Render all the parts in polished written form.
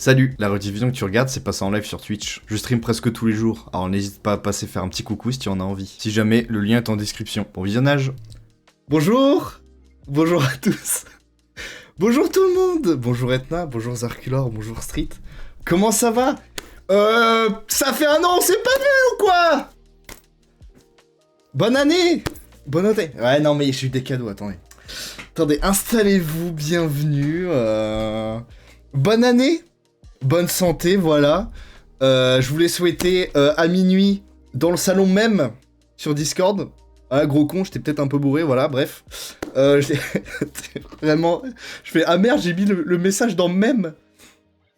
Salut, la rediffusion que tu regardes, c'est passé en live sur Twitch. Je stream presque tous les jours, alors n'hésite pas à passer faire un petit coucou si tu en as envie. Si jamais, le lien est en description. Bon visionnage. Bonjour. Bonjour à tous. Bonjour tout le monde. Bonjour Etna, bonjour Zarkulor, bonjour Street. Comment ça va? Ça fait un an, on s'est pas vu ou quoi? Bonne année. Bonne année. Ouais, non mais j'ai eu des cadeaux, attendez. Attendez, installez-vous, bienvenue. Bonne année. Bonne santé, voilà. Je voulais souhaiter à minuit, dans le salon même, sur Discord. Ah, gros con, j'étais peut-être un peu bourré, voilà, bref. Vraiment, je fais, ah merde, j'ai mis le message dans même.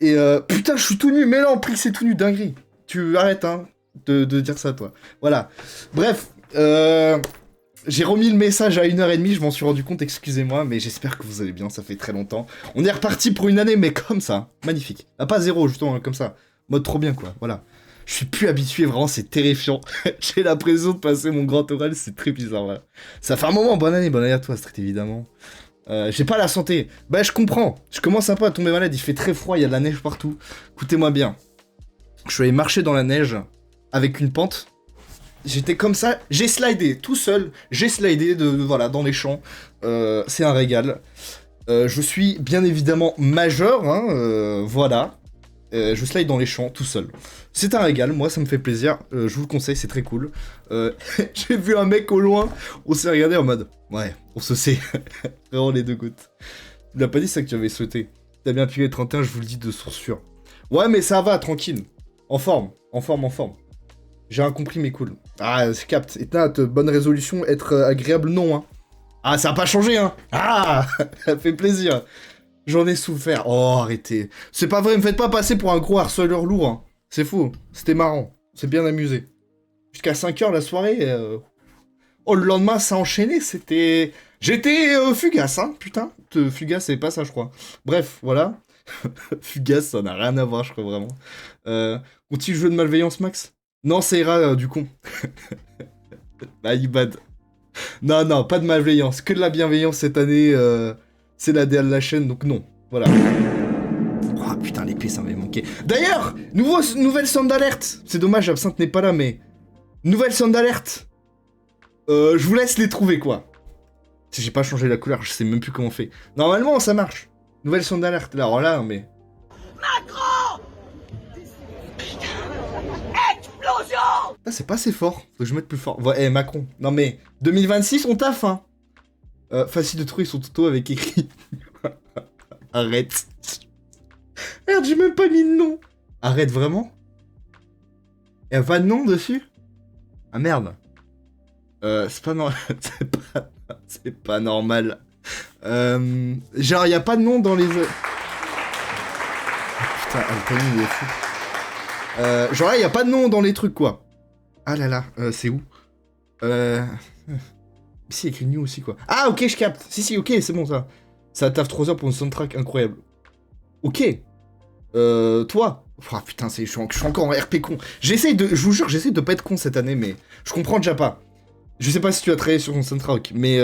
Et putain, je suis tout nu, mais là, en plus, c'est tout nu, dinguerie. Tu arrêtes, hein, de dire ça, toi. Voilà. Bref, j'ai remis le message à 1h30, je m'en suis rendu compte, excusez-moi, mais j'espère que vous allez bien, ça fait très longtemps. On est reparti pour une année, mais comme ça, magnifique. Ah, pas zéro, justement, comme ça. Mode trop bien, quoi, voilà. Je suis plus habitué, vraiment, c'est terrifiant. J'ai l'impression de passer mon grand oral, c'est très bizarre, voilà. Ça fait un moment, bonne année à toi, Street, évidemment. J'ai pas la santé. Bah, je comprends, je commence un peu à tomber malade, il fait très froid, il y a de la neige partout. Écoutez-moi bien. Je suis allé marcher dans la neige, avec une pente. J'étais comme ça, j'ai slidé tout seul, j'ai slidé voilà, dans les champs, c'est un régal. Je suis bien évidemment majeur, hein, voilà. Je slide dans les champs tout seul. C'est un régal, moi ça me fait plaisir, je vous le conseille, c'est très cool. J'ai vu un mec au loin, on s'est regardé en mode, ouais, on se sait, vraiment les deux gouttes. Tu l'as pas dit ça que tu avais souhaité. T'as bien appuyé 31, je vous le dis de source sûre. Ouais mais ça va, tranquille, en forme. J'ai incompris mais cool. Ah, c'est capte. Et t'as bonne résolution, être agréable, non, hein. Ah, ça a pas changé, hein. Ah, ça fait plaisir. J'en ai souffert. Oh, arrêtez. C'est pas vrai, me faites pas passer pour un gros harceleur lourd, hein. C'est faux. C'était marrant. C'est bien amusé. Jusqu'à 5h la soirée. Oh, le lendemain, ça a enchaîné. C'était... J'étais fugace, hein, putain. Fugace, c'est pas ça, je crois. Bref, voilà. Fugace, ça n'a rien à voir, je crois, vraiment. Continue jeu de malveillance, Max? Non, ça ira, du con. Ah, bad. Non, pas de malveillance. Que de la bienveillance cette année. C'est la DA de la chaîne, donc non. Voilà. Oh putain, l'épée, ça m'avait manqué. D'ailleurs, nouvelle sound d'alerte. C'est dommage, Absinthe n'est pas là, mais... Nouvelle sound d'alerte. Je vous laisse les trouver, quoi. Si j'ai pas changé la couleur, je sais même plus comment on fait. Normalement, ça marche. Nouvelle sound d'alerte. Alors là, mais... Macron! Ah, c'est pas assez fort, faut que je mette plus fort. Ouais, Macron. Non mais, 2026, on taffe, hein. Facile de trouver son tuto avec écrit. Arrête. Merde, j'ai même pas mis de nom. Arrête, vraiment? Y'a pas de nom dessus? Ah merde. C'est pas normal. C'est pas normal. Genre, y'a pas de nom dans les... Oh, putain, Anthony, il est fou. Genre là, y a pas de nom dans les trucs, quoi. Ah là là, c'est où? Si, écrit new aussi, quoi. Ah, ok, je capte. Si, ok, c'est bon, ça. Ça taffe 3 heures pour une soundtrack incroyable. Ok. Toi. Oh, putain, je suis encore en RP con. Je vous jure, j'essaie de pas être con cette année, mais je comprends déjà pas. Je sais pas si tu as travaillé sur ton soundtrack, mais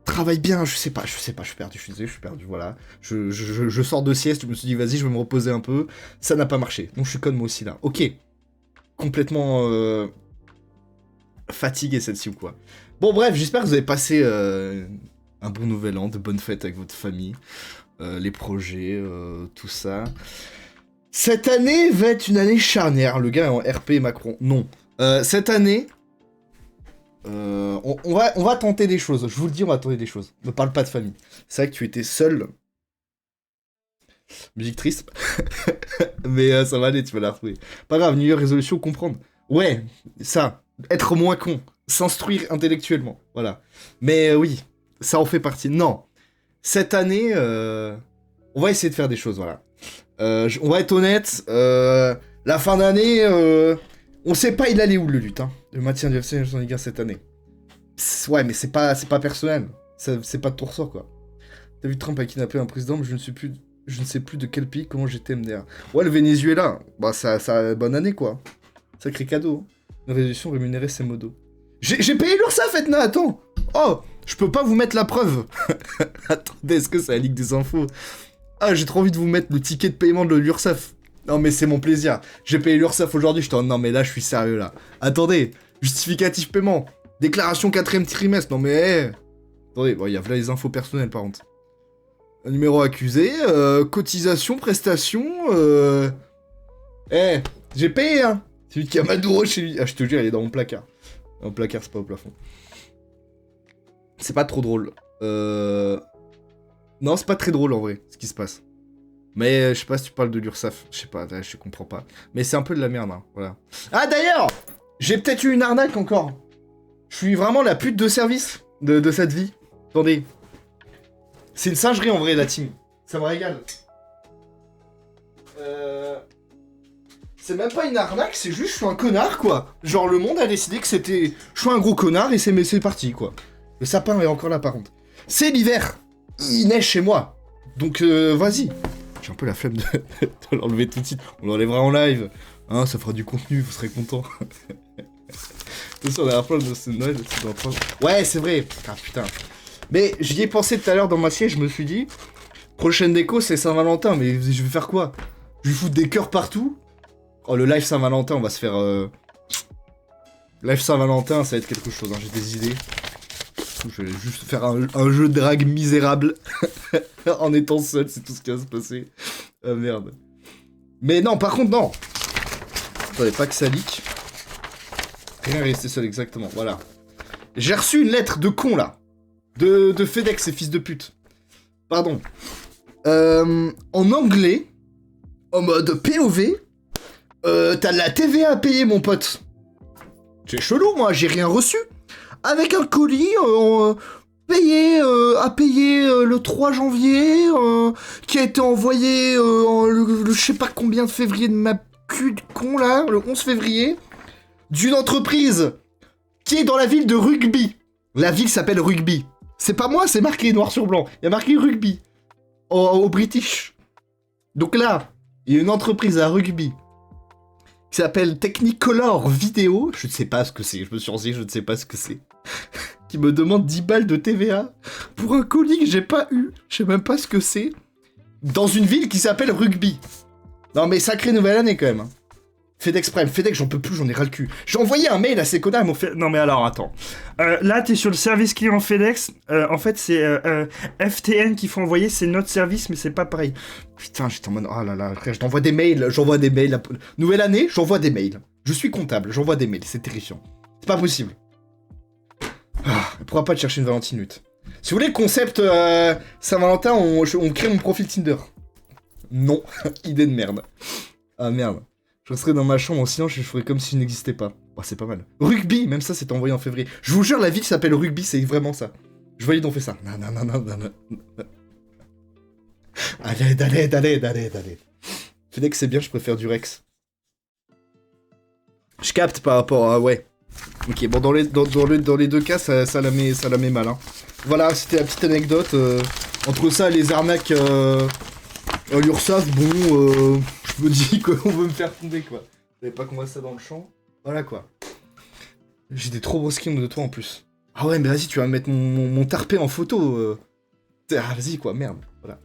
travaille bien, je sais pas, je suis perdu, je suis désolé, je suis perdu, voilà. Je sors de sieste, je me suis dit, vas-y, je vais me reposer un peu. Ça n'a pas marché, donc je suis comme moi aussi, là. Ok. Complètement fatigué, celle-ci, ou quoi. Bon, bref, j'espère que vous avez passé un bon nouvel an, de bonnes fêtes avec votre famille, les projets, tout ça. Cette année va être une année charnière, le gars est en RP Macron. Non. Cette année... on va tenter des choses, je vous le dis, on va tenter des choses. Ne parle pas de famille. C'est vrai que tu étais seul. Musique triste. Mais ça va aller, tu vas la retrouver. Pas grave, New Year résolution, comprendre. Ouais, ça. Être moins con. S'instruire intellectuellement. Voilà. Mais oui, ça en fait partie. Non. Cette année, on va essayer de faire des choses, voilà. On va être honnête. La fin d'année, on sait pas il allait où le lutte, hein. Le maintien du FC en Ligue 1 cette année. Ouais, mais c'est pas personnel. C'est pas de ton ressort, quoi. T'as vu Trump a kidnappé un président, mais je ne sais plus de quel pays, comment j'étais MDR. Ouais, le Venezuela. Bah, ça bonne année, quoi. Sacré cadeau. Hein. Une résolution rémunérée, c'est modo. J'ai payé l'URSSAF, Etna, attends. Oh, je peux pas vous mettre la preuve. Attendez, est-ce que c'est la Ligue des Infos? Ah, j'ai trop envie de vous mettre le ticket de paiement de l'URSSAF. Non, mais c'est mon plaisir. J'ai payé l'URSSAF aujourd'hui, je t'en... Non, mais là, je suis sérieux, là. Attendez, justificatif paiement. Déclaration 4ème trimestre. Non, mais... Attendez, bon, il y a là les infos personnelles, par contre. Numéro accusé, cotisation, prestation, j'ai payé, hein. C'est lui qui a Maduro chez lui. Ah, je te jure, il est dans mon placard. Dans mon placard, c'est pas au plafond. C'est pas trop drôle. Non, c'est pas très drôle, en vrai, ce qui se passe. Mais je sais pas si tu parles de l'URSSAF. Je sais pas, je comprends pas. Mais c'est un peu de la merde, hein, voilà. Ah, d'ailleurs, j'ai peut-être eu une arnaque encore. Je suis vraiment la pute de service de cette vie. Attendez. C'est une singerie en vrai, la team. Ça me régale. C'est même pas une arnaque, c'est juste je suis un connard, quoi. Genre, le monde a décidé que c'était... Je suis un gros connard et c'est parti, quoi. Le sapin est encore là, par contre. C'est l'hiver. Il neige chez moi. Donc, vas-y. J'ai un peu la flemme de l'enlever tout de suite. On l'enlèvera en live. Hein, ça fera du contenu, vous serez contents. Attention, la dernière fois, c'est Noël, c'est dans 3 jours. Ouais, c'est vrai. Ah, putain. Mais j'y ai pensé tout à l'heure dans ma siège, je me suis dit... Prochaine déco, c'est Saint-Valentin, mais je vais faire quoi? Je vais foutre des cœurs partout? Oh, le live Saint-Valentin, on va se faire... Live Saint-Valentin, ça va être quelque chose, hein, j'ai des idées. Je vais juste faire un jeu de drague misérable. En étant seul, c'est tout ce qui va se passer. Merde. Mais non, par contre, non. Attendez, pas que ça leak. Rien rester seul, exactement, voilà. J'ai reçu une lettre de con, là. De FedEx, ces fils de pute. Pardon. En anglais, en mode POV, t'as de la TVA à payer, mon pote. C'est chelou, moi, j'ai rien reçu. Avec un colis payé à payer le 3 janvier, qui a été envoyé le je sais pas combien de février de ma cul de con, là, le 11 février, d'une entreprise qui est dans la ville de Rugby. La ville s'appelle Rugby. C'est pas moi, c'est marqué noir sur blanc. Il y a marqué Rugby. Au British. Donc là, il y a une entreprise à Rugby qui s'appelle Technicolor Vidéo. Je ne sais pas ce que c'est. Je me suis renseigné, je ne sais pas ce que c'est. Qui me demande 10 balles de TVA pour un colis que j'ai pas eu. Je sais même pas ce que c'est. Dans une ville qui s'appelle Rugby. Non mais sacrée nouvelle année quand même. Hein. FedEx Prime, FedEx, j'en peux plus, j'en ai ras le cul. J'ai envoyé un mail à ces connards, ils m'ont fait... Non mais alors, attends. Là, t'es sur le service client FedEx. En fait, c'est FTN qu'il faut envoyer, c'est notre service, mais c'est pas pareil. Putain, j'étais en mode... Oh là là, frère, je t'envoie des mails, j'envoie des mails. Nouvelle année, j'envoie des mails. Je suis comptable, j'envoie des mails, c'est terrifiant. C'est pas possible. Ah, pourquoi pas te chercher une Valentine Lutte. Si vous voulez le concept Saint-Valentin, on crée mon profil Tinder. Non, idée de merde. Ah merde. Je resterai dans ma chambre en silence et je ferai comme si je n'existais pas. Oh, c'est pas mal. Rugby, même ça, c'est envoyé en février. Je vous jure, la ville s'appelle Rugby, c'est vraiment ça. Je valide, on fait ça. Non. Allez. FedEx, c'est bien, je préfère du Rex. Je capte par rapport à... Ouais. Ok, bon, dans les deux cas, ça la met mal. Hein. Voilà, c'était la petite anecdote. Entre ça, les arnaques... l'URSSAF, bon... Je me dis qu'on veut me faire tomber, quoi. Vous savez pas qu'on voit ça dans le champ. Voilà, quoi. J'ai des trop beaux skins de toi, en plus. Ah ouais, mais vas-y, tu vas mettre mon tarpé en photo. Ah, vas-y, quoi, merde. Voilà.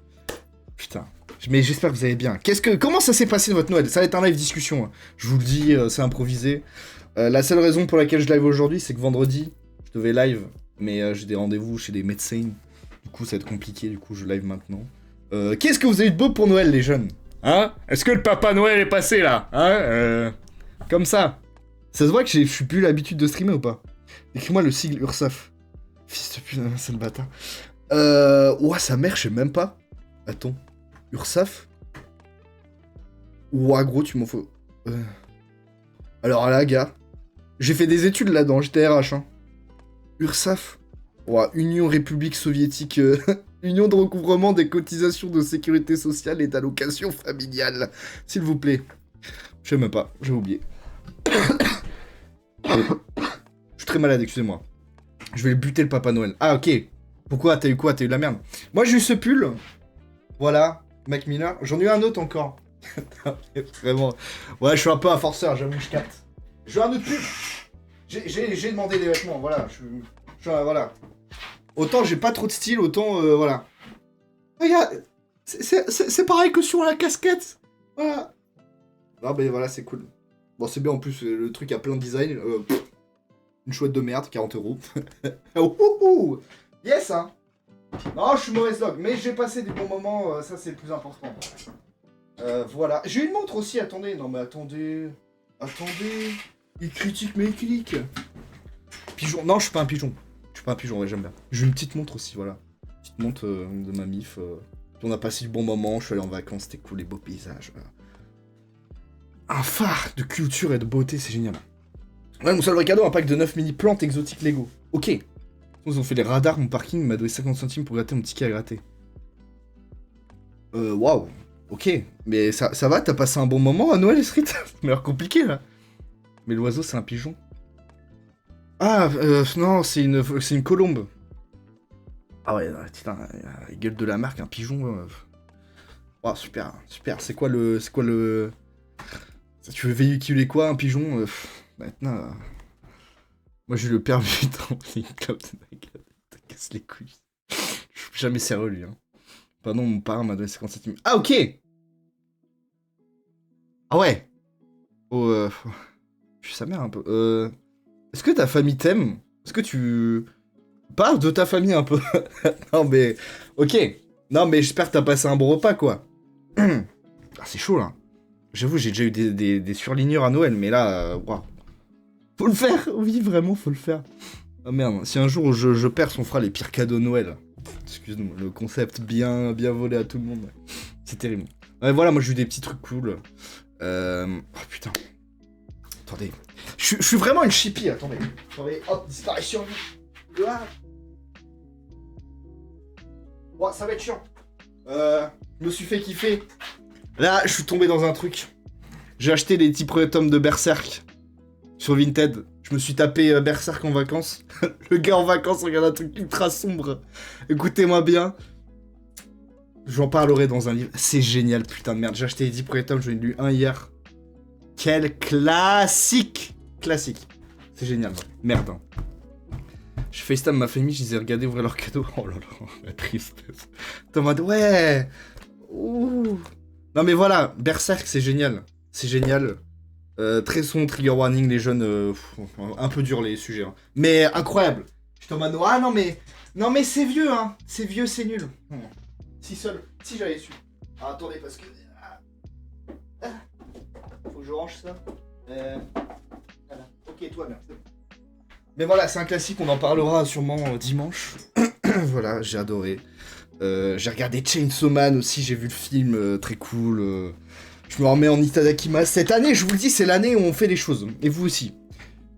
Putain. Mais j'espère que vous allez bien. Comment ça s'est passé votre Noël? Ça va être un live discussion. Hein. Je vous le dis, c'est improvisé. La seule raison pour laquelle je live aujourd'hui, c'est que vendredi, je devais live. Mais j'ai des rendez-vous chez des médecins. Du coup, ça va être compliqué. Du coup, je live maintenant. Qu'est-ce que vous avez eu de beau pour Noël, les jeunes? Hein? Est-ce que le Papa Noël est passé, là? Hein? Comme ça. Ça se voit que je suis plus l'habitude de streamer ou pas? Écris-moi le sigle URSSAF. Fils de pute, c'est le bâtard. Ouah, sa mère, je sais même pas. Attends. URSSAF? Ouah, gros, tu m'en faut... Alors là, gars. J'ai fait des études là-dedans, j'étais RH, hein. URSSAF? Ouah, Union République Soviétique... Union de recouvrement des cotisations de sécurité sociale et d'allocation familiale. S'il vous plaît. Je sais même pas, j'ai oublié. Je suis très malade, excusez-moi. Je vais buter le Papa Noël. Ah, ok. Pourquoi? T'as eu quoi? T'as eu la merde? Moi, j'ai eu ce pull. Voilà. Mac Miller. J'en ai eu un autre encore. Vraiment. Ouais, je suis un peu un forceur, j'avoue, je capte. J'ai un autre pull. J'ai demandé des vêtements, voilà. Voilà. Autant j'ai pas trop de style, autant voilà. Regarde, C'est pareil que sur la casquette. Voilà. Non, mais voilà, c'est cool. Bon, c'est bien en plus, le truc a plein de design. Une chouette de merde, 40 euros. Yes, hein. Non, je suis mauvaise dog, mais j'ai passé des bons moments, ça c'est le plus important. Voilà. J'ai une montre aussi, attendez. Non, mais attendez. Attendez. Il critique, mais il clique. Pigeon. Non, je suis pas un pigeon. Je suis pas un pigeon, ouais, j'aime bien. J'ai une petite montre aussi, voilà. Petite montre de ma mif. Puis on a passé du bon moment, je suis allé en vacances, c'était cool, les beaux paysages. Un phare de culture et de beauté, c'est génial. Ouais, mon seul vrai cadeau, un pack de 9 mini plantes exotiques Lego. Ok. Ils ont fait les radars, mon parking m'a donné 50 centimes pour gratter mon ticket à gratter. Waouh. Ok. Mais ça va, t'as passé un bon moment à Noël, Street? Ça m'a l'air compliqué, là. Mais l'oiseau, c'est un pigeon. Ah, non, c'est une colombe. Ah ouais, putain, la gueule de la marque, un pigeon. Oh, super, super. C'est quoi le... Tu veux véhiculer quoi, un pigeon maintenant, moi j'ai le permis de club de casse les couilles. Je suis jamais sérieux, lui. Hein. Pardon, mon parrain m'a donné 50 centimes. Ah, ok. Ah ouais. Oh, je suis sa mère un peu. Est-ce que ta famille t'aime? Est-ce que tu... Parle de ta famille un peu. Non, mais... Ok. Non, mais j'espère que t'as passé un bon repas, quoi. Ah, c'est chaud, là. J'avoue, j'ai déjà eu des surligneurs à Noël, mais là... Waouh. Faut le faire. Oui, vraiment, faut le faire. Oh merde, si un jour je perce, on fera les pires cadeaux de Noël. Excuse-nous, le concept bien volé à tout le monde. C'est terrible. Ouais, voilà, moi j'ai eu des petits trucs cool. Oh putain. Attendez. Je suis vraiment une chippie, attendez. Attendez, hop, disparition. Là. Ouais, ça va être chiant. Je me suis fait kiffer. Là, je suis tombé dans un truc. J'ai acheté les 10 premiers tomes de Berserk sur Vinted. Je me suis tapé Berserk en vacances. Le gars en vacances regarde un truc ultra sombre. Écoutez-moi bien. J'en parlerai dans un livre. C'est génial, putain de merde. J'ai acheté les 10 premiers tomes, j'en ai lu un hier. Quel classique. Classique. C'est génial. Merde. Hein. Je FaceTime ma famille, je les ai regardés ouvrir leurs cadeaux. Oh là là, la tristesse. T'es en mode, ouais. Ouh. Non mais voilà, Berserk, c'est génial. C'est génial. Très son, trigger warning, les jeunes, un peu dur les sujets. Hein. Mais incroyable. Je te mode, ah non mais c'est vieux, hein. C'est vieux, c'est nul. Si j'avais su. Ah, attendez, parce que... Faut que je range ça. Voilà. Ok, toi, bien. Mais voilà, c'est un classique, on en parlera sûrement dimanche. Voilà, j'ai adoré. J'ai regardé Chainsaw Man aussi, j'ai vu le film, très cool. Je me remets en Itadakimasu. Cette année, je vous le dis, c'est l'année où on fait les choses. Et vous aussi.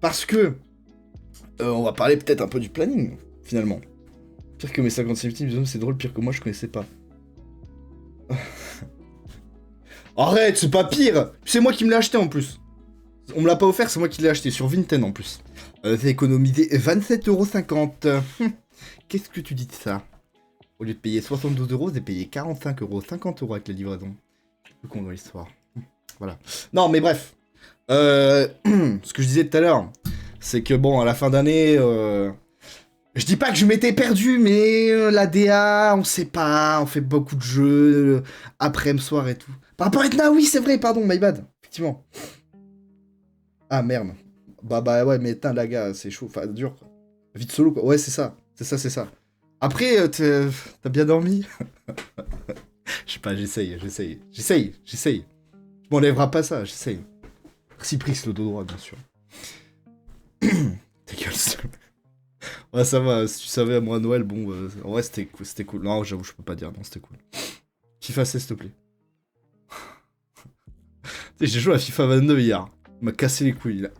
Parce que... on va parler peut-être un peu du planning, finalement. Pire que mes 56 victimes, c'est drôle, pire que moi, je connaissais pas. Arrête, c'est pas pire. C'est moi qui me l'ai acheté en plus. On me l'a pas offert, c'est moi qui l'ai acheté sur Vinted en plus. J'ai économisé 27,50€. Qu'est-ce que tu dis de ça? Au lieu de payer 72€, j'ai payé 45€, 50€ avec la livraison. Le con dans l'histoire. Voilà. Non, mais bref. Ce que je disais tout à l'heure, c'est que bon, à la fin d'année, je dis pas que je m'étais perdu, mais la DA, on sait pas, on fait beaucoup de jeux, après-midi soir et tout. Par rapport à Etna, oui, c'est vrai, pardon, my bad, effectivement. Ah merde. Bah ouais, mais Etna, la gars, c'est chaud, enfin, dur, quoi. Vite solo, quoi. Ouais, c'est ça. Après, t'as bien dormi? Je sais pas, j'essaye. Je m'enlèverai pas ça, j'essaye. Merci Prix, le dos droit, bien sûr. Ta gueule, ouais, ça va, si tu savais, moi, Noël, bon, en vrai, c'était cool. Non, j'avoue, je peux pas dire, non, c'était cool. FIFA 16, s'il te plaît. Tu sais, j'ai joué à FIFA 22 hier. Il m'a cassé les couilles. Il est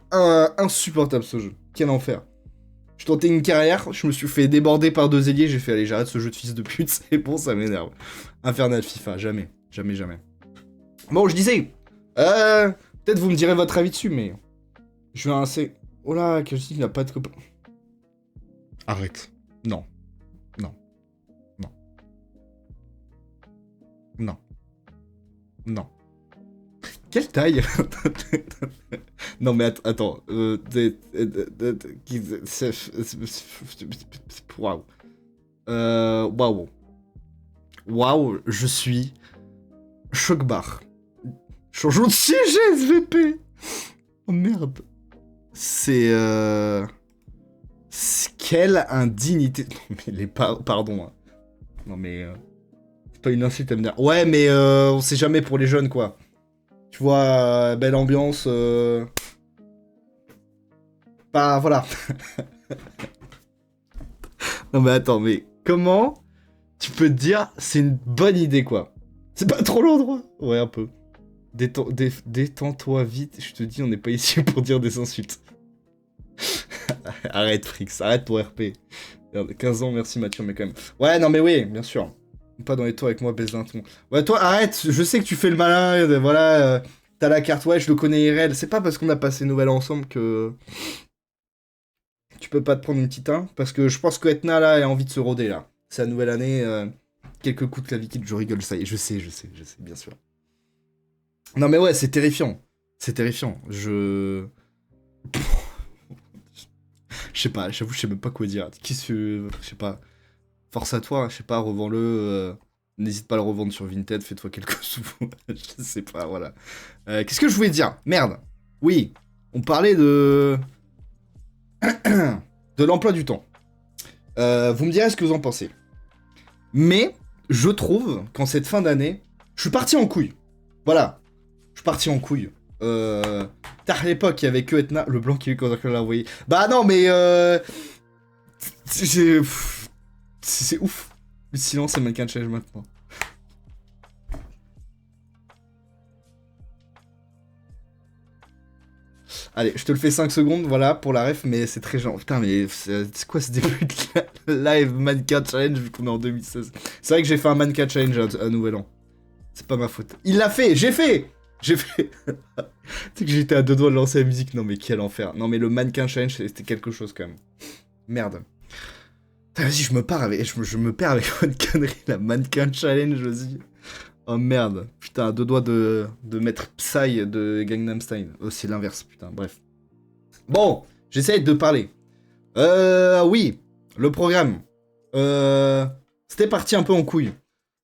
insupportable, ce jeu. Quel enfer. Je tentais une carrière, je me suis fait déborder par 2 ailiers, j'ai fait, allez, j'arrête ce jeu de fils de pute, c'est bon, ça m'énerve. Infernal FIFA, jamais. Bon, je disais, peut-être vous me direz votre avis dessus, mais... Je vais assez... Oh là, quel il n'a pas de copain. Arrête. Non. Quelle taille? Non mais attends. Waouh. Waouh. Waouh, je suis choc-barre. Changeons de sujet, SVP. Oh merde. C'est quelle indignité. Non mais pardon. Hein. Non mais c'est pas une insulte à me dire. Ouais mais on sait jamais pour les jeunes quoi. Tu vois, belle ambiance. Bah voilà. Non mais attends, mais comment tu peux te dire c'est une bonne idée quoi? C'est pas trop l'endroit? Ouais un peu. Détends-toi vite, je te dis on n'est pas ici pour dire des insultes. Arrête Frix, arrête pour RP. Merde, 15 ans, merci Mathieu, mais quand même. Ouais non mais oui, bien sûr. Pas dans les tours avec moi, baisse d'un ton. Ouais toi arrête, je sais que tu fais le malin, voilà, t'as la carte, ouais je le connais IRL. C'est pas parce qu'on a passé Noël ensemble que... Tu peux pas te prendre une petite 1 parce que je pense que Etna là elle a envie de se roder là. C'est la nouvelle année, quelques coups de clavicule, je rigole, ça y est, je sais, bien sûr. Non mais ouais, c'est terrifiant. C'est terrifiant. Je sais pas, j'avoue, je sais même pas quoi dire. Je sais pas. Force à toi, je sais pas, revends-le. N'hésite pas à le revendre sur Vinted, fais-toi quelques sous. Je sais pas, voilà. Qu'est-ce que je voulais dire? Merde. Oui, on parlait de l'emploi du temps. Vous me direz ce que vous en pensez. Mais je trouve qu'en cette fin d'année, je suis parti en couille. Voilà. Je suis parti en couille. À l'époque, il y avait que Etna. Le blanc qui est quand on l'a envoyé. Bah non, mais c'est ouf. Le silence, c'est mannequin challenge maintenant. Allez, je te le fais 5 secondes, voilà, pour la ref, mais c'est très genre... Putain, mais c'est quoi ce début de live mannequin challenge vu qu'on est en 2016? C'est vrai que j'ai fait un mannequin challenge à Nouvel An. C'est pas ma faute. Il l'a fait, j'ai fait. Tu sais que j'étais à 2 doigts de lancer la musique. Non mais quel enfer. Non mais le mannequin challenge, c'était quelque chose quand même. Merde. Vas-y, je me perds avec une connerie, la mannequin challenge, vas-y. Oh merde. Putain, à 2 doigts de mettre Psy de Gangnam Style. Oh, c'est l'inverse, putain, bref. Bon, j'essaye de parler. Oui, le programme. C'était parti un peu en couille.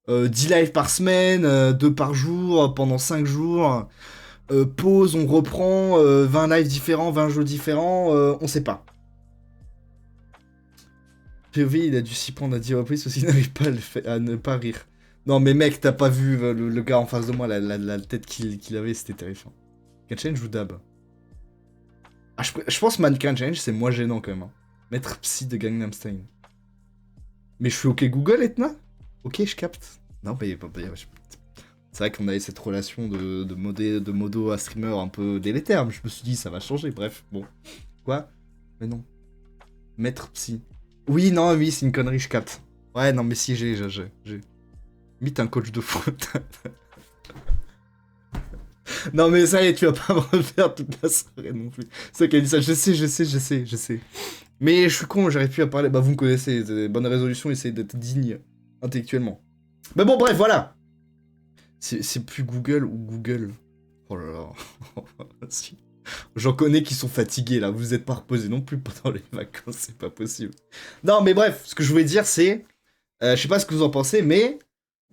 10 lives par semaine, 2 par jour, pendant 5 jours. Pause, on reprend, 20 lives différents, 20 jeux différents, on sait pas. POV, il a dû s'y prendre à 10 reprises parce qu'il n'arrive pas à ne pas rire. Non mais mec, t'as pas vu le gars en face de moi, la tête qu'il avait, c'était terrifiant. Mannequin Challenge ou Dab? Ah, je pense Mannequin Challenge, c'est moins gênant quand même. Hein. Mettre Psy de Gangnam Style. Mais je suis ok Google, Etna? Ok, je capte. Non mais... C'est vrai qu'on avait cette relation de modo à streamer un peu délétère, mais je me suis dit ça va changer, bref, bon. Quoi? Mais non. Maître Psy. Oui, non, oui, c'est une connerie, je capte. Ouais, non mais si, j'ai. Mythe un coach de foot. Non mais ça y est, tu vas pas me refaire toute la soirée non plus. C'est ça qui a dit ça, je sais. Mais je suis con, j'arrive plus à parler. Bah vous me connaissez, bonne résolution, essayez d'être digne intellectuellement. Mais bon, bref, voilà. C'est plus Google ou Google. Oh là là. Si. J'en connais qui sont fatigués là, vous êtes pas reposés non plus pendant les vacances, c'est pas possible. Non mais bref, ce que je voulais dire c'est... je sais pas ce que vous en pensez, mais...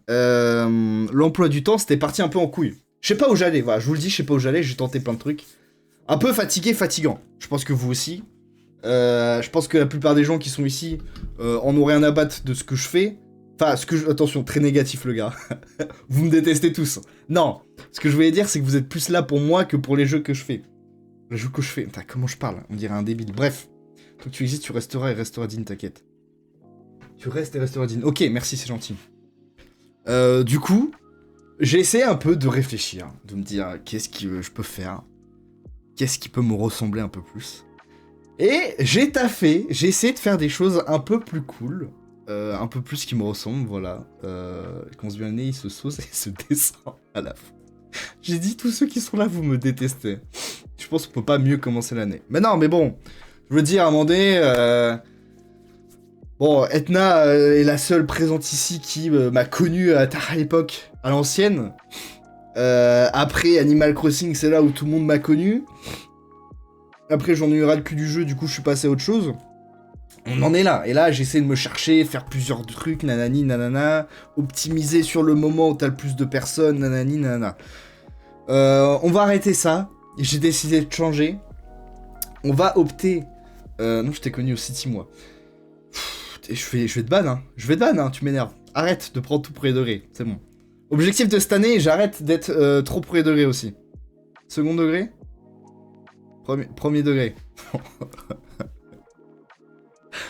l'emploi du temps, c'était parti un peu en couille. Je sais pas où j'allais, voilà, je vous le dis, je sais pas où j'allais, j'ai tenté plein de trucs. Un peu fatigué, fatigant. Je pense que vous aussi. Je pense que la plupart des gens qui sont ici en ont rien à battre de ce que je fais. Enfin, attention, très négatif le gars. Vous me détestez tous. Non, ce que je voulais dire, c'est que vous êtes plus là pour moi que pour les jeux que je fais. Les jeux que je fais... Putain, comment je parle? On dirait un débile. Bref. Tant que tu existes, tu resteras et resteras digne, t'inquiète. Tu restes et resteras digne. Ok, merci, c'est gentil. Du coup, j'ai essayé un peu de réfléchir, de me dire qu'est-ce que je peux faire, qu'est-ce qui peut me ressembler un peu plus. Et j'ai taffé, j'ai essayé de faire des choses un peu plus cool, un peu plus qui me ressemblent, voilà. Quand on se vient le nez, il se sauce et se descend à la fin. J'ai dit, tous ceux qui sont là, vous me détestez. Je pense qu'on peut pas mieux commencer l'année. Mais non, mais bon, je veux dire, à un moment donné... Bon, Etna est la seule présente ici qui m'a connu à l'époque, à l'ancienne. Après, Animal Crossing, c'est là où tout le monde m'a connu. Après, j'en ai eu ras le cul du jeu, du coup, je suis passé à autre chose. On en est là. Et là, j'essaie de me chercher, faire plusieurs trucs, nanani, nanana, optimiser sur le moment où t'as le plus de personnes, nanani, nanana. On va arrêter ça. J'ai décidé de changer. On va opter... non, je t'ai connu au City, moi. Je vais te ban, hein. Je vais te ban, hein, tu m'énerves. Arrête de prendre tout premier degré, c'est bon. Objectif de cette année, j'arrête d'être trop premier degré aussi. Second degré ? Premier degré.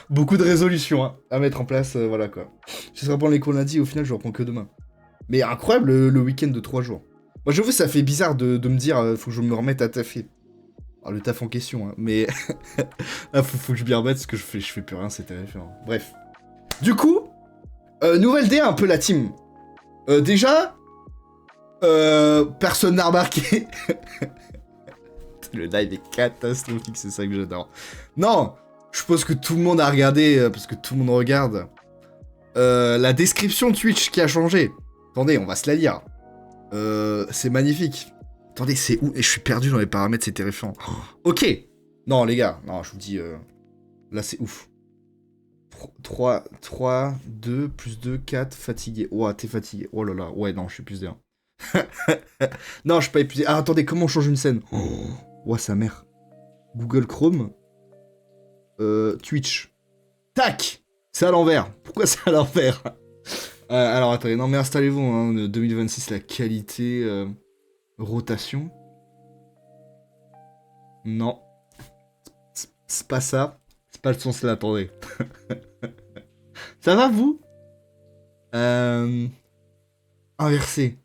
Beaucoup de résolutions hein, à mettre en place, voilà quoi. Je serai reprendre les cours lundi, au final je reprends que demain. Mais incroyable le week-end de 3 jours. Moi j'avoue ça fait bizarre de me dire, faut que je me remette à taffer. Alors le taf en question, hein, mais là, faut que je m'y remette parce que je fais plus rien, c'est terrifiant. Bref. Du coup, nouvelle dé un peu la team. Déjà, personne n'a remarqué. Le live est catastrophique, c'est ça que j'adore. Non, je suppose que tout le monde a regardé, parce que tout le monde regarde, la description Twitch qui a changé. Attendez, on va se la lire. C'est magnifique. Attendez, c'est où? Et je suis perdu dans les paramètres, c'est terrifiant. Ok. Non, les gars, non, je vous dis, là c'est ouf. 3, 2, plus 2, 4, fatigué. Ouah, t'es fatigué. Oh là là, ouais, non, je suis plus d'un. Non, je suis pas épuisé. Ah, attendez, comment on change une scène? Ouah, sa mère. Google Chrome. Twitch. Tac! C'est à l'envers. Pourquoi c'est à l'envers? Alors, attendez, non, mais installez-vous, hein, 2026, la qualité... rotation. Non. C'est pas ça. C'est pas le sens là, attendez. Ça va, vous? Inversé.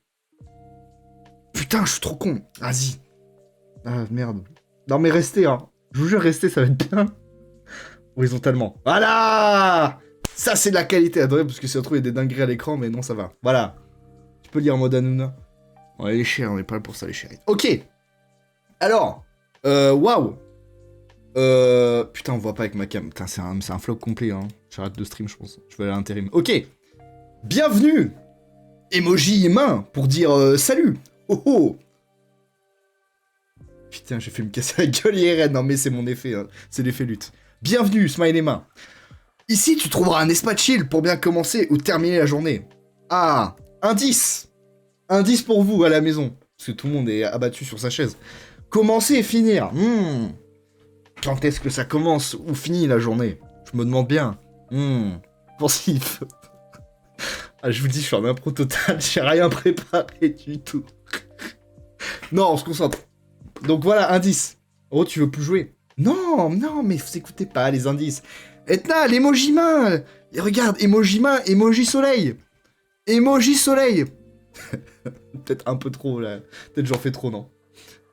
Putain, je suis trop con. Vas-y. Ah, merde. Non, mais restez, hein. Je vous jure, restez, ça va être bien. Horizontalement. Voilà! Ça, c'est de la qualité. Attendez, parce que si on trouve des dingueries à l'écran, mais non, ça va. Voilà. Tu peux lire en mode Hanouna. On est les chiens, on est pas là pour ça, les chéris. Ok. Alors. Waouh. Putain, on voit pas avec ma cam. Putain, c'est un flop complet, hein. J'arrête de stream, je pense. Je vais aller à l'intérim. Ok. Bienvenue. Emoji main pour dire salut. Oh oh. Putain, j'ai fait me casser la gueule IRN. Non, mais c'est mon effet. Hein. C'est l'effet lutte. Bienvenue, smiley main. Ici, tu trouveras un espace chill pour bien commencer ou terminer la journée. Ah, indice. Indice pour vous à la maison. Parce que tout le monde est abattu sur sa chaise. Commencer et finir. Quand est-ce que ça commence ou finit la journée? Je me demande bien. Pensif. Ah, je vous dis, je suis en impro total. J'ai rien préparé du tout. Non, on se concentre. Donc voilà, indice. Oh, tu veux plus jouer? Non, non, mais vous écoutez pas les indices. Etna, l'emoji main. Et regarde, emoji main, emoji soleil. Emoji soleil. Peut-être un peu trop, là. Peut-être j'en fais trop, non?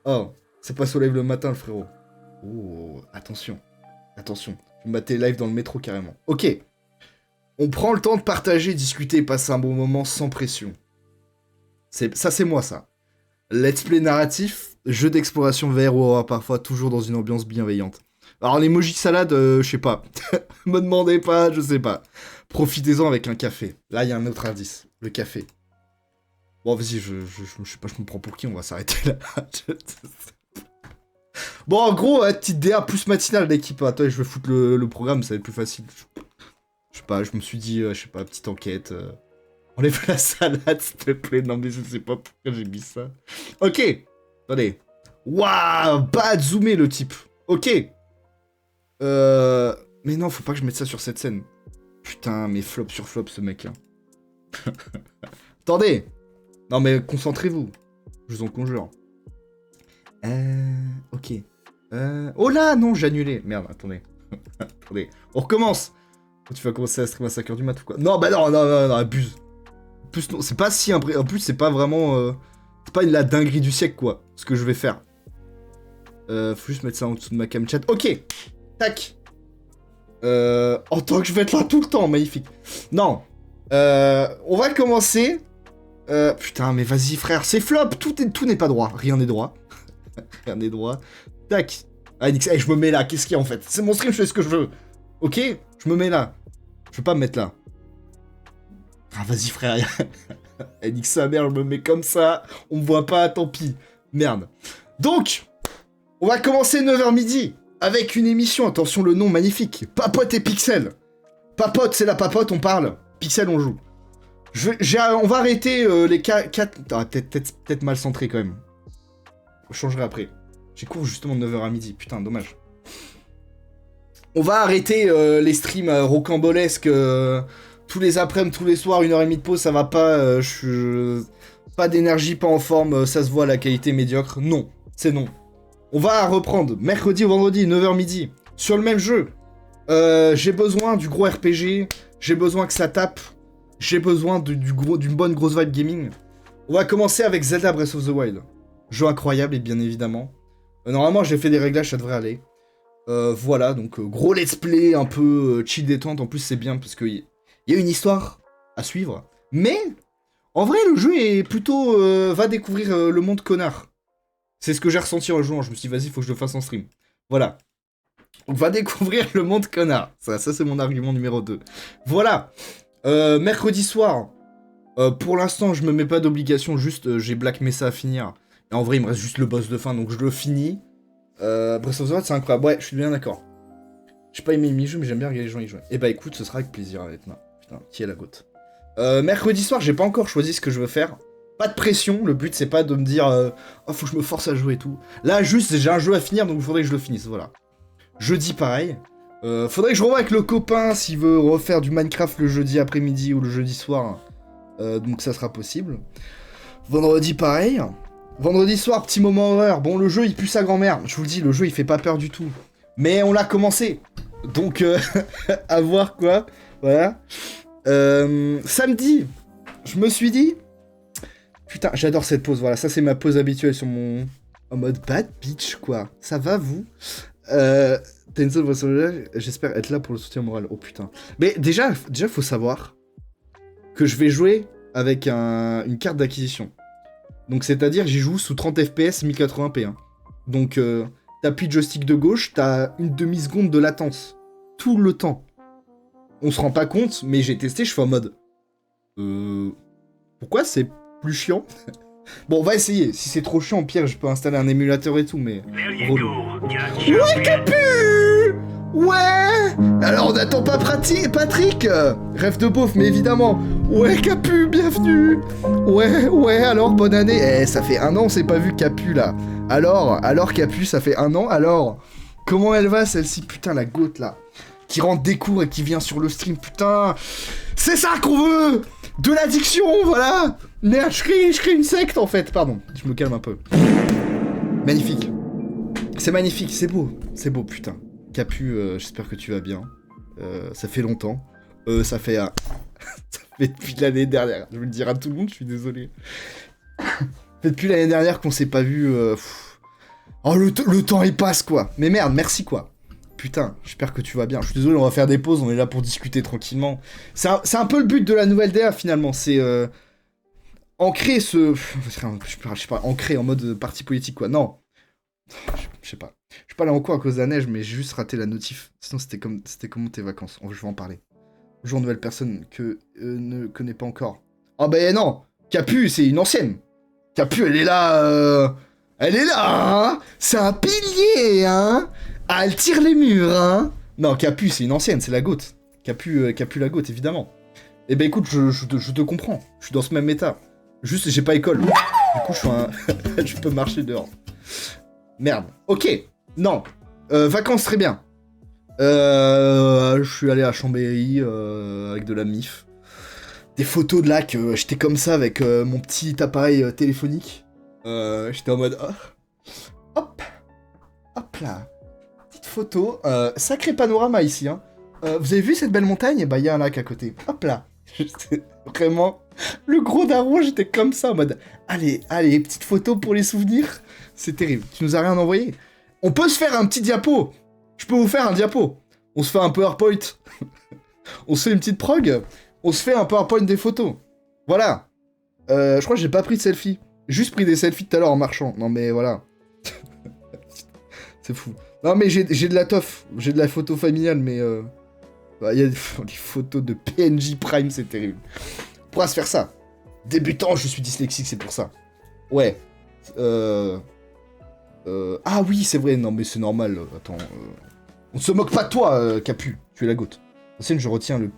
Oh, c'est pas soleil le matin, le frérot. Oh, attention. Attention. Je vais mater live dans le métro, carrément. Ok. On prend le temps de partager, discuter, passer un bon moment sans pression. Ça, c'est moi, ça. Let's play narratif, jeu d'exploration VR ou horreur, parfois toujours dans une ambiance bienveillante. Alors, l'emoji salade, je sais pas. Me demandez pas, je sais pas. Profitez-en avec un café. Là, il y a un autre indice. Le café. Bon, vas-y, je sais pas, je me prends pour qui, on va s'arrêter là. Bon, en gros, petite DA plus matinale d'équipe. Attends, je vais foutre le programme, ça va être plus facile. Je sais pas, je me suis dit, je sais pas, petite enquête. Enlève la salade, s'il te plaît. Non, mais je sais pas pourquoi j'ai mis ça. Ok. Attendez. Waouh, bad zoomé, le type. Ok. Mais non, faut pas que je mette ça sur cette scène. Putain, mais flop sur flop, ce mec, hein. Attendez. Non, mais concentrez-vous. Je vous en conjure. Ok. Oh là, non, j'ai annulé. Merde, attendez. Attendez. On recommence. Tu vas commencer à streamer à 5h du mat ou quoi? Non, bah non, abuse. En plus, non, c'est pas si en plus, c'est pas vraiment... c'est pas la dinguerie du siècle, quoi, ce que je vais faire. Faut juste mettre ça en dessous de ma cam chat. Ok. Tac. En tant que je vais être là tout le temps, magnifique. Non. On va commencer. Putain, mais vas-y, frère, c'est flop. Tout n'est pas droit. Rien n'est droit. Rien n'est droit. Tac. Ah, Nix, hey, je me mets là. Qu'est-ce qu'il y a en fait? C'est mon stream, je fais ce que je veux. Ok? Je me mets là. Je veux pas me mettre là. Ah, vas-y, frère. Elle dit que sa mère, je me mets comme ça. On me voit pas, tant pis. Merde. Donc, on va commencer 9h midi. avec une émission, attention le nom magnifique, Papote et Pixel. Papote, c'est la papote, on parle. Pixel, on joue. On va arrêter les 4... Ah, peut-être mal centré quand même. Je changerai après. J'ai cours justement de 9h à midi, putain, dommage. On va arrêter les streams rocambolesques tous les après-midi, tous les soirs, 1h30 de pause, ça va pas. Pas d'énergie, pas en forme, ça se voit, la qualité médiocre. Non, c'est non. On va reprendre mercredi ou vendredi, 9h midi, sur le même jeu. J'ai besoin du gros RPG, j'ai besoin que ça tape, j'ai besoin d'une bonne grosse vibe gaming. On va commencer avec Zelda Breath of the Wild. Jeu incroyable, et bien évidemment. Normalement, j'ai fait des réglages, ça devrait aller. Voilà, donc gros let's play, un peu chill détente. En plus, c'est bien parce qu'il y a une histoire à suivre. Mais, en vrai, le jeu est plutôt... va découvrir le monde connard. C'est ce que j'ai ressenti en jouant. Je me suis dit, vas-y, faut que je le fasse en stream. Voilà. On va découvrir le monde connard. Ça c'est mon argument numéro 2. Voilà. Mercredi soir. Pour l'instant, je me mets pas d'obligation. Juste, j'ai Black Mesa à finir. Et en vrai, il me reste juste le boss de fin. Donc, je le finis. Breath of the Wild, c'est incroyable. Ouais, je suis bien d'accord. J'ai pas aimé le mini-jeu, mais j'aime bien regarder les gens y jouer. Et bah, écoute, ce sera avec plaisir, honnêtement. Putain, qui est la goutte. Mercredi soir, j'ai pas encore choisi ce que je veux faire. Pas de pression, le but c'est pas de me dire oh faut que je me force à jouer et tout. Là juste j'ai un jeu à finir donc il faudrait que je le finisse, voilà. Jeudi pareil. Faudrait que je revoie avec le copain s'il veut refaire du Minecraft le jeudi après-midi ou le jeudi soir. Donc ça sera possible. Vendredi pareil. Vendredi soir, petit moment horreur. Bon le jeu il pue sa grand-mère. Je vous le dis, le jeu il fait pas peur du tout. Mais on l'a commencé. Donc à voir quoi. Voilà. Samedi, je me suis dit... Putain, j'adore cette pause, voilà, ça c'est ma pause habituelle sur mon... En mode bad bitch, quoi. Ça va, vous Tenzo, j'espère être là pour le soutien moral. Oh putain. Mais déjà faut savoir que je vais jouer avec une carte d'acquisition. Donc c'est-à-dire, j'y joue sous 30 FPS 1080p. Hein. Donc, t'appuies joystick de gauche, t'as une demi-seconde de latence. Tout le temps. On se rend pas compte, mais j'ai testé, je fais en mode... Pourquoi c'est... plus chiant. Bon, on va essayer. Si c'est trop chiant, au pire, je peux installer un émulateur et tout, mais... Ouais, Capu! Ouais! Alors, on n'attend pas Patrick! Rêve de beauf, mais évidemment. Ouais, Capu, bienvenue! Ouais, alors, bonne année. Eh, ça fait 1 an, on s'est pas vu Capu, là. Alors, Capu, ça fait 1 an, alors... Comment elle va, celle-ci? Putain, la gote, là. Qui rentre des cours et qui vient sur le stream, putain! C'est ça qu'on veut! De l'addiction, voilà. Merde, je crée une secte, en fait. Pardon, je me calme un peu. Magnifique. C'est magnifique, c'est beau, putain. Capu, j'espère que tu vas bien. Ça fait longtemps. Ça fait depuis l'année dernière. Je vais le dire à tout le monde, je suis désolé. Ça fait depuis l'année dernière qu'on s'est pas vu. Oh, le temps, il passe, quoi. Mais merde, merci, quoi. Putain, j'espère que tu vas bien. Je suis désolé, on va faire des pauses, on est là pour discuter tranquillement. C'est un peu le but de la nouvelle DA, finalement. C'est ancrer ce... Je sais pas, ancrer en mode parti politique, quoi. Non. Je sais pas. Je suis pas là en cours à cause de la neige, mais j'ai juste raté la notif. Sinon, c'était comment tes vacances? Je vais en parler. Bonjour, nouvelle personne que ne connaît pas encore. Oh, ben non. Capu, c'est une ancienne. Capu, elle est là... Elle est là, hein. C'est un pilier, hein. Ah, elle tire les murs, hein. Non, Capu, c'est une ancienne, c'est la gote. Capu la gote, évidemment. Eh ben écoute, je te comprends. Je suis dans ce même état. Juste, j'ai pas école. Du coup, je suis un... je peux marcher dehors. Merde. Ok. Non. Vacances, très bien. Je suis allé à Chambéry avec de la MIF. Des photos de lac. J'étais comme ça avec mon petit appareil téléphonique. J'étais en mode... hop. Hop là. Photo, sacré panorama ici, hein. Vous avez vu cette belle montagne? Bah, il y a un lac à côté. Hop là. Vraiment, le gros daron, j'étais comme ça, en mode, allez, petite photo pour les souvenirs. C'est terrible. Tu nous as rien envoyé? On peut se faire un petit diapo. Je peux vous faire un diapo. On se fait un PowerPoint. On se fait une petite prog. On se fait un PowerPoint des photos. Voilà. Je crois que j'ai pas pris de selfie. Juste pris des selfies tout à l'heure en marchant. Non, mais voilà. C'est fou. Non mais j'ai de la toffe, j'ai de la photo familiale, mais bah, y a des photos de PNJ Prime, c'est terrible. On pourra se faire ça. Débutant, je suis dyslexique, c'est pour ça. Ouais. Ah oui, c'est vrai, non mais c'est normal, attends. On se moque pas de toi, Capu, tu es la goutte. Ensuite, je retiens le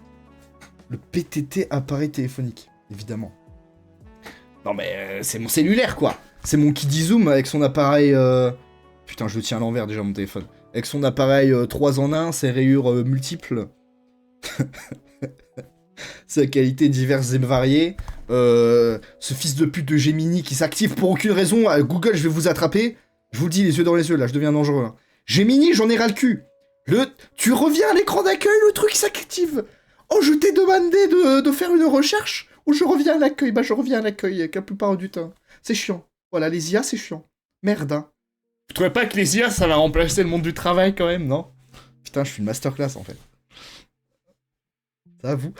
PTT appareil téléphonique, évidemment. Non mais c'est mon cellulaire, quoi. C'est mon Kiddy Zoom avec son appareil... Putain, je le tiens à l'envers déjà, mon téléphone. Avec son appareil 3 en 1, ses rayures multiples. Sa qualité diverses et variées. Ce fils de pute de Gemini qui s'active pour aucune raison. Google, je vais vous attraper. Je vous le dis, les yeux dans les yeux, là, je deviens dangereux. Hein. Gemini, j'en ai ras le cul. Tu reviens à l'écran d'accueil, le truc s'active. Oh, je t'ai demandé de faire une recherche ou je reviens à l'accueil. Bah, je reviens à l'accueil la plupart du temps. C'est chiant. Voilà, les IA, c'est chiant. Merde, hein. Vous trouvez pas que les IA, ça va remplacer le monde du travail, quand même, non? Putain, je suis une masterclass, en fait. Ça, vous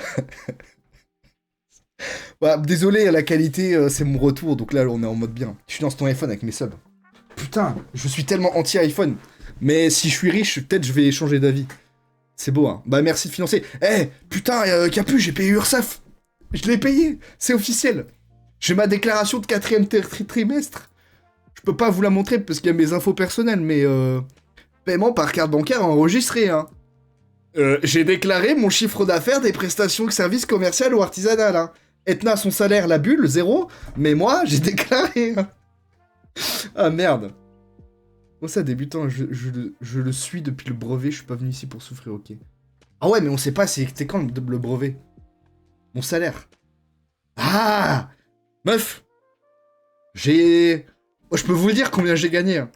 bah, désolé, la qualité, c'est mon retour, donc là, on est en mode bien. Je suis dans ton iPhone avec mes subs. Putain, je suis tellement anti-iPhone. Mais si je suis riche, peut-être je vais changer d'avis. C'est beau, hein. Bah, merci de financer. Eh, putain, Capu, j'ai payé URSAF. Je l'ai payé, c'est officiel. J'ai ma déclaration de 4ème trimestre. Je peux pas vous la montrer parce qu'il y a mes infos personnelles, mais paiement par carte bancaire enregistré, hein. J'ai déclaré mon chiffre d'affaires des prestations de services commerciales ou artisanales, hein. Etna, son salaire, la bulle, 0, mais moi, j'ai déclaré, hein. Ah, merde. Moi, ça, débutant, je le suis depuis le brevet, je suis pas venu ici pour souffrir, ok. Ah ouais, mais on sait pas, c'était quand le brevet? Mon salaire. Ah! Meuf! Moi, je peux vous le dire combien j'ai gagné. Hein.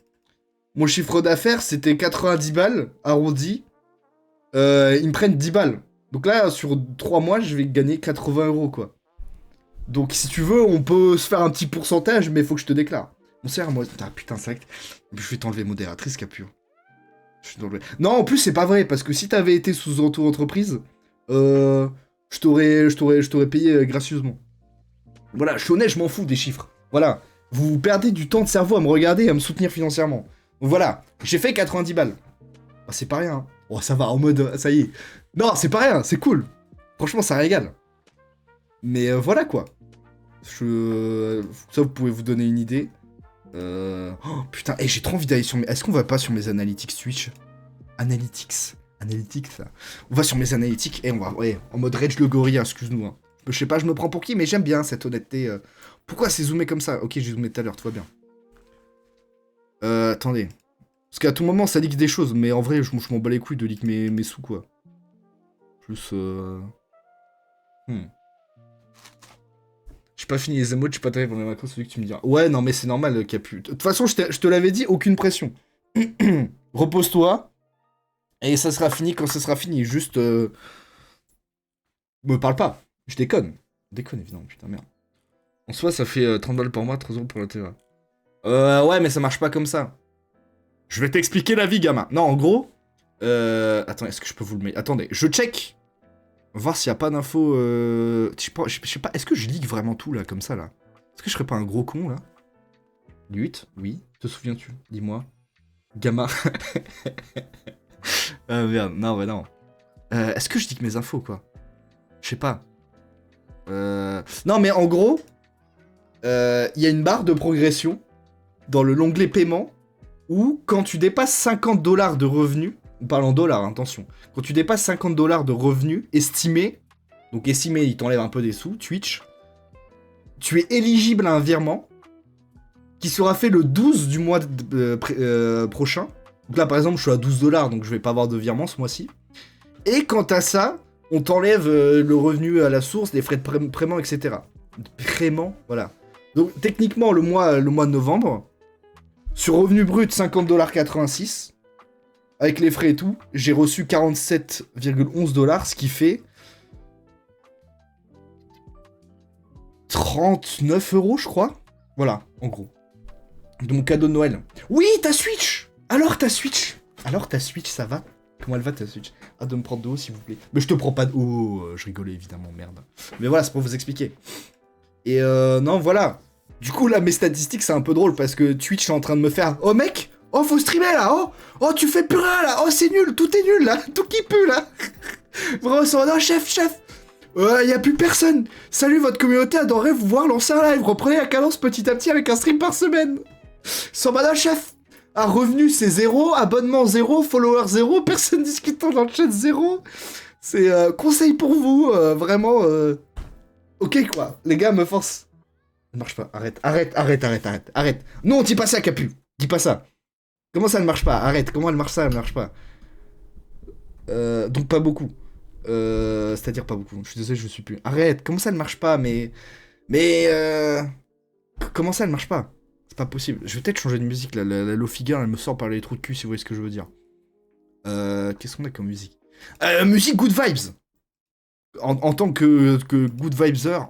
Mon chiffre d'affaires, c'était 90 balles, arrondi. Ils me prennent 10 balles. Donc là, sur 3 mois, je vais gagner 80 €, quoi. Donc, si tu veux, on peut se faire un petit pourcentage, mais faut que je te déclare. Mon salaire, moi... Ah, putain, c'est vrai que... Je vais t'enlever modératrice, Capure. Non, en plus, c'est pas vrai, parce que si t'avais été sous auto-entreprise, je t'aurais payé gracieusement. Voilà, je suis honnête, je m'en fous des chiffres. Voilà. Vous perdez du temps de cerveau à me regarder et à me soutenir financièrement. Donc voilà, j'ai fait 90 balles. Bah, c'est pas rien. Hein. Oh, ça va, en mode, ça y est. Non, c'est pas rien, c'est cool. Franchement, ça régale. Mais voilà, quoi. Ça, vous pouvez vous donner une idée. Oh, putain, j'ai trop envie d'aller sur mes... Est-ce qu'on va pas sur mes analytics Twitch? Analytics, ça. On va sur mes analytics et on va... Ouais, en mode Rage le gorilla, excuse-nous. Hein. Je sais pas, je me prends pour qui, mais j'aime bien cette honnêteté... Pourquoi c'est zoomé comme ça? Ok, j'ai zoomé tout à l'heure, tout va bien. Attendez. Parce qu'à tout moment, ça leak des choses, mais en vrai, je m'en bats les couilles de leak mes sous, quoi. Plus, J'ai pas fini les emotes, j'ai pas taré pour mes macros, celui que tu me diras. Ouais, non, mais c'est normal, Capu. De toute façon, je te l'avais dit, aucune pression. Repose-toi, et ça sera fini quand ça sera fini. Juste, me parle pas. Je déconne. Je déconne, évidemment, putain, merde. En soi, ça fait 30 balles par mois, 3 € pour la TVA. Ouais, mais ça marche pas comme ça. Je vais t'expliquer la vie, gamin. Non, en gros... Attends, est-ce que je peux vous le mettre? Attendez, je check. Voir s'il y a pas d'infos... Je sais pas, est-ce que je leak vraiment tout, là, comme ça, là? Est-ce que je serais pas un gros con, là? 8, oui. Te souviens-tu? Dis-moi. Gamin. Ah, merde, non, ouais, non. Est-ce que je leak mes infos, quoi? Je sais pas. Non, mais en gros... Il y a une barre de progression dans l'onglet paiement où quand tu dépasses 50 $ de revenus, on parle en dollars, hein, attention, quand tu dépasses 50 $ de revenus estimés, donc estimé, il t'enlève un peu des sous, Twitch, tu es éligible à un virement qui sera fait le 12 du mois prochain. Donc là, par exemple, je suis à 12 $, donc je vais pas avoir de virement ce mois-ci. Et quant à ça, on t'enlève le revenu à la source, les frais de paiement, etc. Paiement, voilà. Donc techniquement, le mois de novembre, sur revenu brut 50,86 $, avec les frais et tout, j'ai reçu 47,11 $, ce qui fait 39 €, je crois. Voilà, en gros. De mon cadeau de Noël. Oui, ta Switch! Alors ta Switch, ça va? Comment elle va ta Switch? Ah, de me prendre de haut, s'il vous plaît. Mais je te prends pas de haut, je rigolais évidemment, merde. Mais voilà, c'est pour vous expliquer. Et non, voilà. Du coup, là, mes statistiques, c'est un peu drôle parce que Twitch est en train de me faire... Oh, mec! Oh, faut streamer, là! Oh, tu fais plus rien, là! Oh, c'est nul! Tout est nul, là! Tout qui pue, là! Vraiment, c'est... Non, chef! Y a plus personne! Salut, votre communauté adorerait vous voir lancer un live. Reprenez la cadence petit à petit avec un stream par semaine. Sans madame, chef! Ah, revenu, c'est 0, abonnement 0, follower 0, personne discutant dans le chat 0. C'est conseil pour vous, vraiment. Ok, quoi. Les gars me forcent. Ça marche pas. Arrête. Non, dis pas ça, Capu. Dis pas ça. Comment ça ne marche pas? Arrête. Comment elle marche ça? Elle ne marche pas. Donc pas beaucoup. C'est-à-dire pas beaucoup. Je suis désolé, je suis plus. Arrête. Comment ça ne marche pas? Mais comment ça, elle marche pas? C'est pas possible. Je vais peut-être changer de musique, là. La Lofi Girl, elle me sort par les trous de cul, si vous voyez ce que je veux dire. Qu'est-ce qu'on a comme musique? Musique Good Vibes. En tant que Good Vibeser,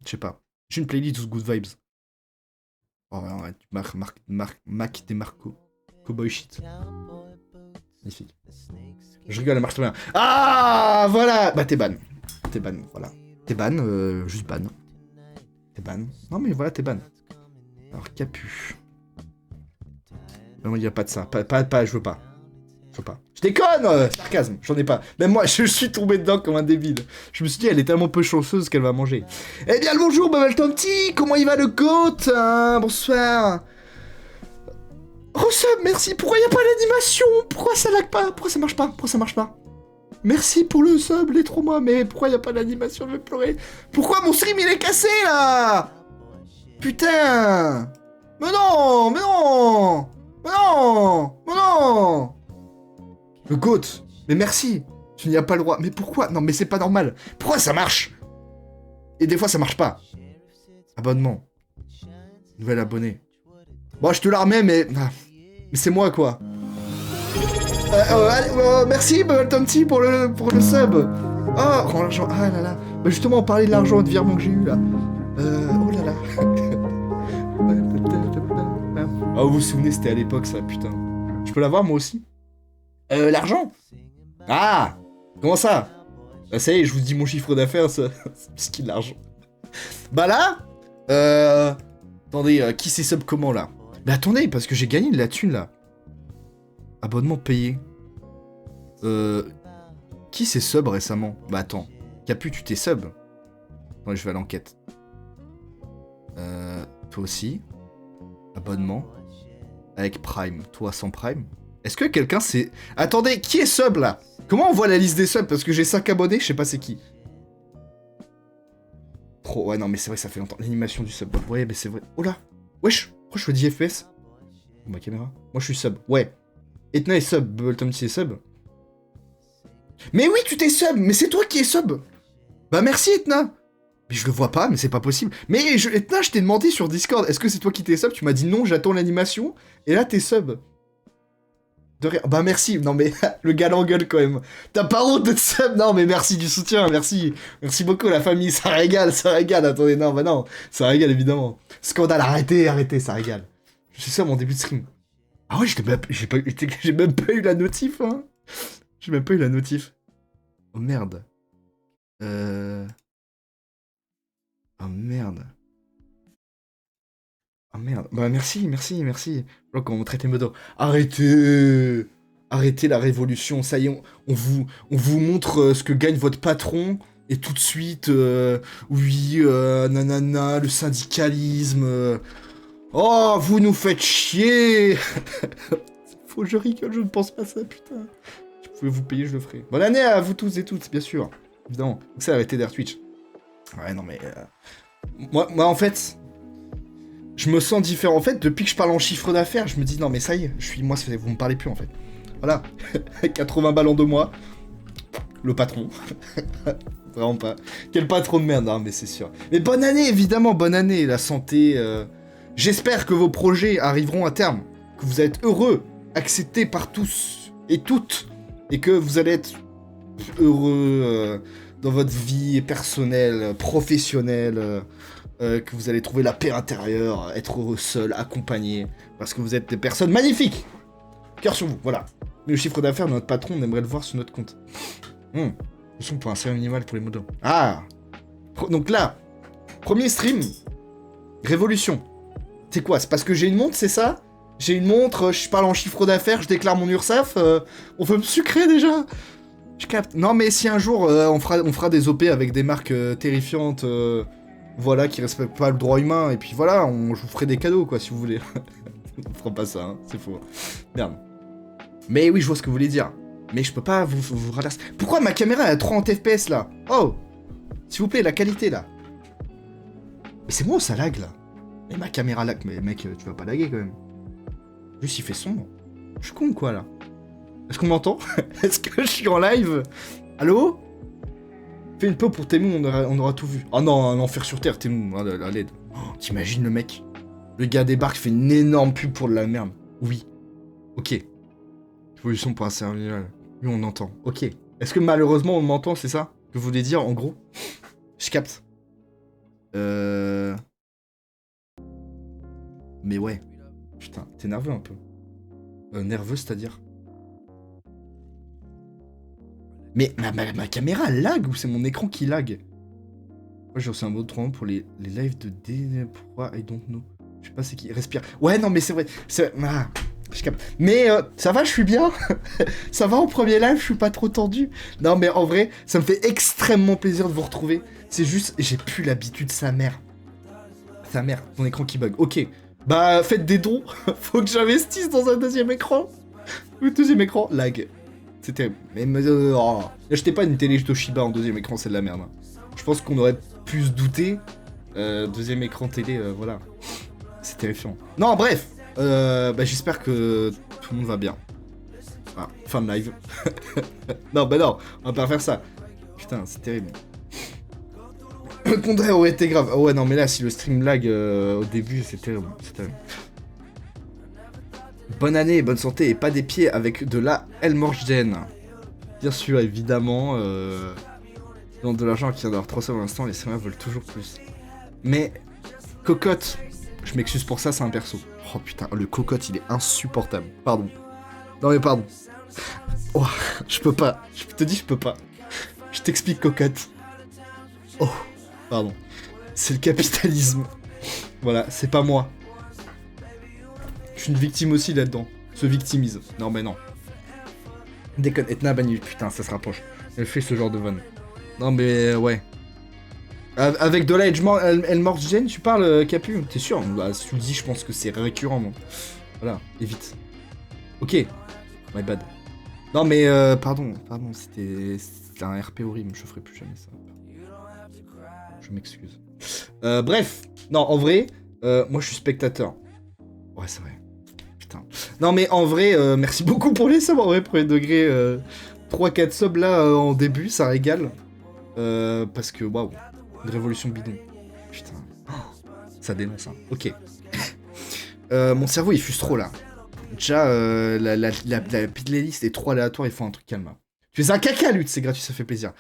je sais pas. J'ai une playlist de Good Vibes. Oh, ouais, Mac DeMarco. Cowboy shit. Magnifique. Je rigole, elle marche très bien. Ah, voilà. Bah, t'es ban. Voilà. T'es ban, juste ban. T'es ban. Non, mais voilà, t'es ban. Alors, Capu. Non, il n'y a pas de ça. Je veux pas. Je déconne, sarcasme, j'en ai pas. Même moi, je suis tombé dedans comme un débile. Je me suis dit, elle est tellement peu chanceuse qu'elle va manger. Eh bien, le bonjour, Bubble Tonti. Comment il va le goat, hein? Bonsoir. Resub, merci. Pourquoi il n'y a pas d'animation? Pourquoi ça lag pas? Pourquoi ça marche pas? Merci pour le sub, les 3 mois, mais pourquoi il n'y a pas d'animation? Je vais pleurer. Pourquoi mon stream il est cassé là? Putain. Mais non. Le GOAT. Mais merci. Tu n'y as pas le droit. Mais pourquoi? Non, mais c'est pas normal. Pourquoi ça marche? Et des fois ça marche pas. Abonnement. Nouvel abonné. Bon, je te la remets, mais... Mais c'est moi, quoi. Merci, Tomty, pour le sub. Oh, rends l'argent. Ah là là. Bah justement, on parlait de l'argent de virement que j'ai eu, là. Oh là là. Ah, vous vous souvenez, c'était à l'époque, ça, putain. Je peux l'avoir, moi aussi? L'argent? Ah! Comment ça? Bah ça y est, je vous dis mon chiffre d'affaires, ça... c'est qu'il l'argent. Bah là... Attendez, qui c'est sub comment, là? Mais attendez, parce que j'ai gagné de la thune, là. Abonnement payé. Qui s'est sub récemment? Bah attends. Capu, tu t'es sub? Ouais, je vais à l'enquête. Toi aussi. Abonnement. Avec Prime. Toi sans Prime. Est-ce que quelqu'un s'est... Attendez, qui est sub là? Comment on voit la liste des subs? Parce que j'ai 5 abonnés, je sais pas c'est qui. Trop... Ouais, non, mais c'est vrai, ça fait longtemps. L'animation du sub. Ouais, mais c'est vrai. Oh là. Wesh. Pourquoi je fais 10 FPS? Oh, ma caméra. Moi, je suis sub. Ouais. Etna est sub. Bubbletomty est sub. Mais oui, tu t'es sub. Mais c'est toi qui es sub. Bah merci, Etna. Mais je le vois pas, mais c'est pas possible. Mais Etna, je t'ai demandé sur Discord, est-ce que c'est toi qui t'es sub? Tu m'as dit non, j'attends l'animation. Et là, t'es sub. De rien. Bah merci. Non mais, le gars l'engueule quand même. T'as pas honte d'être sub? Non mais merci du soutien, merci. Merci beaucoup la famille, ça régale. Attendez, non, bah non. Ça régale évidemment. Scandale, arrêtez, ça régale. Je suis ça mon début de stream. Ah ouais, j'ai même pas eu la notif, hein. J'ai même pas eu la notif. Oh merde. Oh merde. Oh merde. Bah merci. Oh, comment vous traitez Modo. Arrêtez la révolution. Ça y est, on vous montre ce que gagne votre patron. Et tout de suite, oui, nanana, le syndicalisme. Oh, vous nous faites chier. Faut que je rigole, je ne pense pas ça, putain. Si vous pouvez vous payer, je le ferai. Bonne année à vous tous et toutes, bien sûr. Évidemment. Donc ça, arrêtez d'air Twitch. Ouais, non, mais... Moi, en fait... Je me sens différent. En fait, depuis que je parle en chiffre d'affaires, je me dis, non, mais ça y est, moi, vous me parlez plus, en fait. Voilà. 80 balles en 2 mois. Le patron. Vraiment pas. Quel patron de merde, non, mais c'est sûr. Mais bonne année, évidemment, bonne année. La santé... J'espère que vos projets arriveront à terme. Que vous allez être heureux, acceptés par tous et toutes. Et que vous allez être heureux dans votre vie personnelle, professionnelle... que vous allez trouver la paix intérieure, être heureux seul, accompagné, parce que vous êtes des personnes magnifiques. Cœur sur vous, voilà. Mais le chiffre d'affaires de notre patron, on aimerait le voir sur notre compte. Leçon pour un salaire minimal pour les modos. Ah. Donc là, premier stream, révolution. C'est quoi? C'est parce que j'ai une montre, c'est ça? J'ai une montre, je parle en chiffre d'affaires, je déclare mon URSAF, on veut me sucrer déjà. Je capte. Non mais si un jour on fera des OP avec des marques terrifiantes, voilà, qui respectent pas le droit humain, et puis voilà, je vous ferai des cadeaux quoi si vous voulez. On fera pas ça, hein. C'est faux. Merde. Mais oui, je vois ce que vous voulez dire. Mais je peux pas vous ralasser. Pourquoi ma caméra est à 30 FPS là? Oh! S'il vous plaît, la qualité là. Mais c'est moi ou ça lag là? Mais ma caméra lag. Mais mec, tu vas pas laguer quand même. Juste il fait sombre. Je suis con quoi là? Est-ce qu'on m'entend? Est-ce que je suis en live? Allô? Fais une pub pour Temu, on aura tout vu. Oh non, un enfer sur terre, Temu, à l'aide. Oh, t'imagines le mec? Le gars débarque, fait une énorme pub pour de la merde. Oui. Ok. Solution pour un serveur. Lui, on entend. Ok. Est-ce que malheureusement on m'entend, c'est ça que vous voulez dire en gros? Je capte. Mais ouais. Putain, t'es nerveux un peu. Nerveux, c'est-à-dire? Mais ma caméra lag ou c'est mon écran qui lag? Moi j'ai reçu un mot de 3 pour les lives de D. Pourquoi I don't know? Je sais pas c'est qui. Respire. Ouais, non, mais c'est vrai. Ah, je capte. Mais ça va, je suis bien. Ça va en premier live, je suis pas trop tendu. Non, mais en vrai, ça me fait extrêmement plaisir de vous retrouver. C'est juste, j'ai plus l'habitude, sa mère. Sa mère, ton écran qui bug. Ok. Bah, faites des dons. Faut que j'investisse dans un deuxième écran. Le deuxième écran, lag. C'était... Mais oh. N'achetez pas une télé Toshiba en deuxième écran, c'est de la merde. Hein. Je pense qu'on aurait pu se douter. Deuxième écran télé, voilà. C'est terrifiant. Non, bref. Bah, j'espère que tout le monde va bien. Ah, fin de live. Non, bah non, on va pas faire ça. Putain, c'est terrible. Le contraire aurait été grave. Oh ouais, non, mais là, si le stream lag au début, c'est terrible. C'est terrible. Bonne année, bonne santé et pas des pieds avec de la Elmorgen. Bien sûr, évidemment. Dans de l'argent qui vient d'avoir 300 à l'instant, les streamers veulent toujours plus. Mais, cocotte, je m'excuse pour ça, c'est un perso. Oh putain, le cocotte, il est insupportable. Pardon. Non mais pardon. Oh, je peux pas. Je te dis, je peux pas. Je t'explique, cocotte. Oh, pardon. C'est le capitalisme. Voilà, c'est pas moi. Je suis une victime aussi là-dedans. Se victimise. Non mais non. Déconne. Etna banni. Putain, ça se rapproche. Elle fait ce genre de vanne. Non mais ouais. Avec de la Elmorgen, tu parles, Capu? T'es sûr? Bah, si tu le dis, je pense que c'est récurrent, moi. Voilà, évite. Ok. My bad. Non mais, pardon, c'était un RP horrible, je ferai plus jamais ça. Je m'excuse. Bref, non, en vrai, moi je suis spectateur. Ouais, c'est vrai. Putain. Non mais en vrai, merci beaucoup pour les subs, en vrai, premier degré. 3-4 subs là en début, ça régale. Parce que, waouh, une révolution bidon. Putain. Oh, ça dénonce, hein. Ok. Mon cerveau, il fuse trop là. Déjà, la playlist est trop aléatoire, il faut un truc calme. Tu es un caca, lutte, c'est gratuit, ça fait plaisir.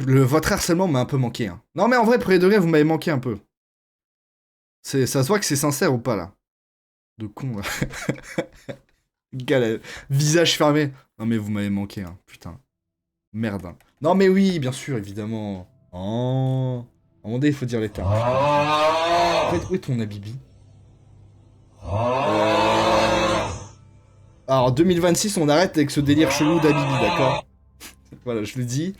Votre harcèlement m'a un peu manqué. Hein. Non, mais en vrai, premier degré, vous m'avez manqué un peu. Ça se voit que c'est sincère ou pas, là. De con, là. Gars, là, visage fermé. Non, mais vous m'avez manqué, hein. Putain. Merde. Hein. Non, mais oui, bien sûr, évidemment. Oh. À un moment donné, il faut dire les termes. En fait, où est ton Habibi? Alors, 2026, on arrête avec ce délire chelou d'Habibi, d'accord? Voilà, je le dis.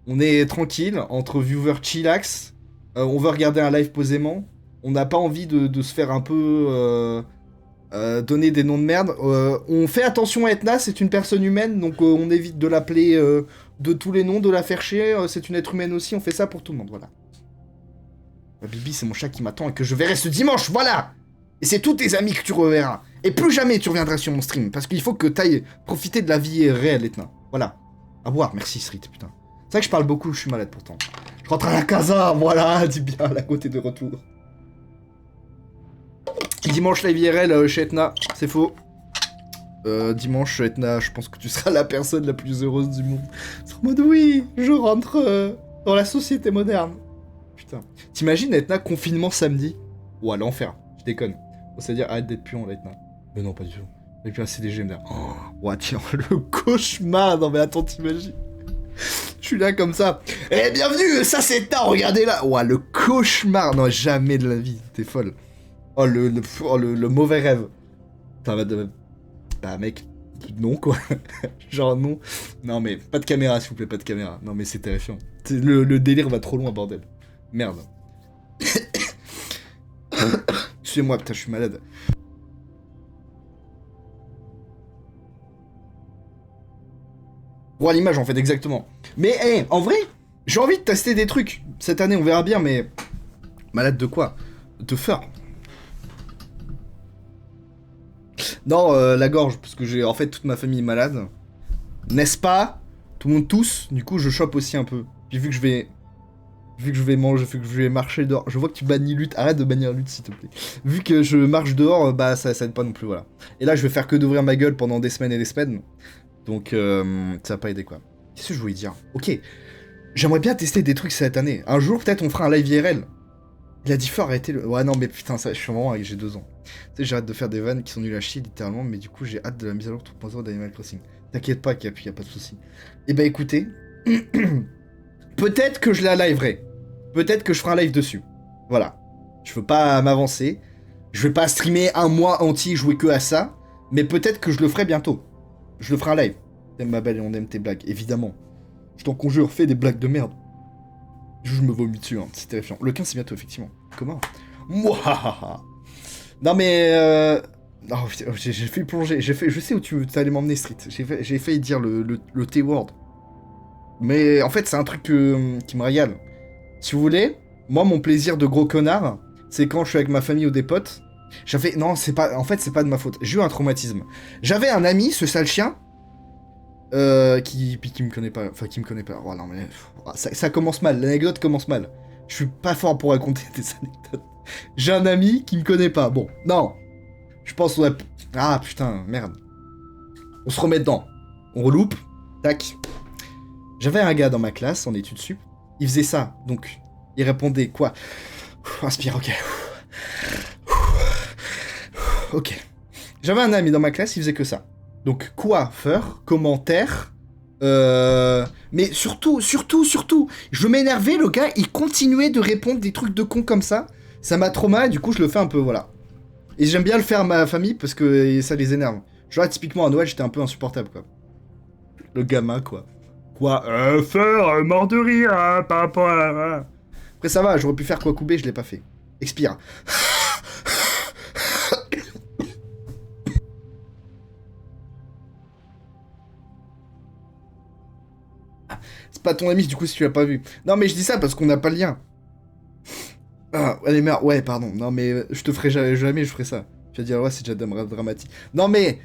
On est tranquille, entre viewers chillax. On veut regarder un live posément. On n'a pas envie de se faire un peu... donner des noms de merde. On fait attention à Etna, c'est une personne humaine, donc on évite de l'appeler de tous les noms, de la faire chier. C'est une être humaine aussi, on fait ça pour tout le monde, voilà. Bibi, c'est mon chat qui m'attend et que je verrai ce dimanche, voilà. Et c'est tous tes amis que tu reverras. Et plus jamais tu reviendras sur mon stream, parce qu'il faut que t'ailles profiter de la vie réelle, Etna. Voilà. À boire, merci Street, putain. C'est vrai que je parle beaucoup, je suis malade pourtant. Je rentre à la casa, voilà, dis bien, à côté de retour. Dimanche live IRL chez Etna, c'est faux. Dimanche Etna, je pense que tu seras la personne la plus heureuse du monde. C'est en mode oui, je rentre dans la société moderne. Putain. T'imagines Etna confinement samedi? Ouah, l'enfer, je déconne. C'est-à-dire arrête d'être puant Etna. Mais non, pas du tout. Et puis un CDG me dit oh, ouah, tiens, le cauchemar. Non mais attends, t'imagines? Je suis là comme ça. Eh, bienvenue, ça c'est Etna, regardez là. Ouah, le cauchemar. Non, jamais de la vie, t'es folle. Oh, le mauvais rêve. Bah, mec, non, quoi. Genre, non. Non, mais pas de caméra, s'il vous plaît, pas de caméra. Non, mais c'est terrifiant. Le délire va trop loin, bordel. Merde. excusez-moi, putain, je suis malade. Pour l'image, en fait, exactement. Mais, hey, en vrai, j'ai envie de tester des trucs. Cette année, on verra bien, mais... Malade de quoi? De faim. Non, la gorge, parce que j'ai en fait toute ma famille est malade. N'est-ce pas? Tout le monde tousse, du coup je chope aussi un peu. Puis vu que je vais manger, vu que je vais marcher dehors. Je vois que tu bannis lutte, arrête de bannir lutte s'il te plaît. Vu que je marche dehors, bah ça aide pas non plus, voilà. Et là je vais faire que d'ouvrir ma gueule pendant des semaines et des semaines. Donc ça va pas aider quoi. Qu'est-ce que je voulais dire? Ok, j'aimerais bien tester des trucs cette année. Un jour peut-être on fera un live IRL. Il a dit faut arrêter le... Ouais non mais putain ça, je suis vraiment... J'ai 2 ans. Tu sais j'arrête de faire des vannes qui sont nulles à chier littéralement, mais du coup j'ai hâte de la mise à jour 3.0 d'Animal Crossing. T'inquiète pas Capu, y a pas de souci. Et bah écoutez, peut-être que je la liverai. Peut-être que je ferai un live dessus. Voilà. Je veux pas m'avancer. Je vais pas streamer un mois entier jouer que à ça, mais peut-être que je le ferai bientôt. Je le ferai un live. T'aimes ma belle et on aime tes blagues, évidemment. Je t'en conjure, fais des blagues de merde. Je me vomis dessus, hein, c'est terrifiant. Le 15 c'est bientôt, effectivement. Comment? Mouah. Non mais... Non, j'ai fait plonger, je sais où tu allais m'emmener, Street. J'ai failli dire le T-word. Mais en fait, c'est un truc qui me régale. Si vous voulez, moi, mon plaisir de gros connard, c'est quand je suis avec ma famille ou des potes. Non, c'est pas... En fait, c'est pas de ma faute. J'ai eu un traumatisme. J'avais un ami, ce sale chien, qui me connaît pas. Enfin, qui me connaît pas. Oh non, mais... Ça commence mal, l'anecdote commence mal. Je suis pas fort pour raconter des anecdotes. J'ai un ami qui me connaît pas. Bon, non. Je pense qu'on a... Ah, putain, merde. On se remet dedans. On reloupe. Tac. J'avais un gars dans ma classe, en études sup. Il faisait ça, donc... Il répondait quoi? Inspire, ok. Ok. J'avais un ami dans ma classe, il faisait que ça. Donc, coiffeur, commentaire... Mais surtout, je m'énervais, le gars, il continuait de répondre des trucs de con comme ça. Ça m'a trop mal, du coup, je le fais un peu, voilà. Et j'aime bien le faire à ma famille parce que ça les énerve. Genre, typiquement, à Noël, j'étais un peu insupportable, quoi. Le gamin, quoi. Quoi? Faire mort de rire, hein, par rapport à... Après, ça va, j'aurais pu faire quoi couper, je l'ai pas fait. Expire. C'est pas ton ami, du coup, si tu l'as pas vu. Non, mais je dis ça parce qu'on n'a pas le lien. Ah, allez, merde, ouais, pardon. Non, mais je te ferai jamais je ferai ça. Tu vas dire, ouais, c'est déjà dramatique. Non, mais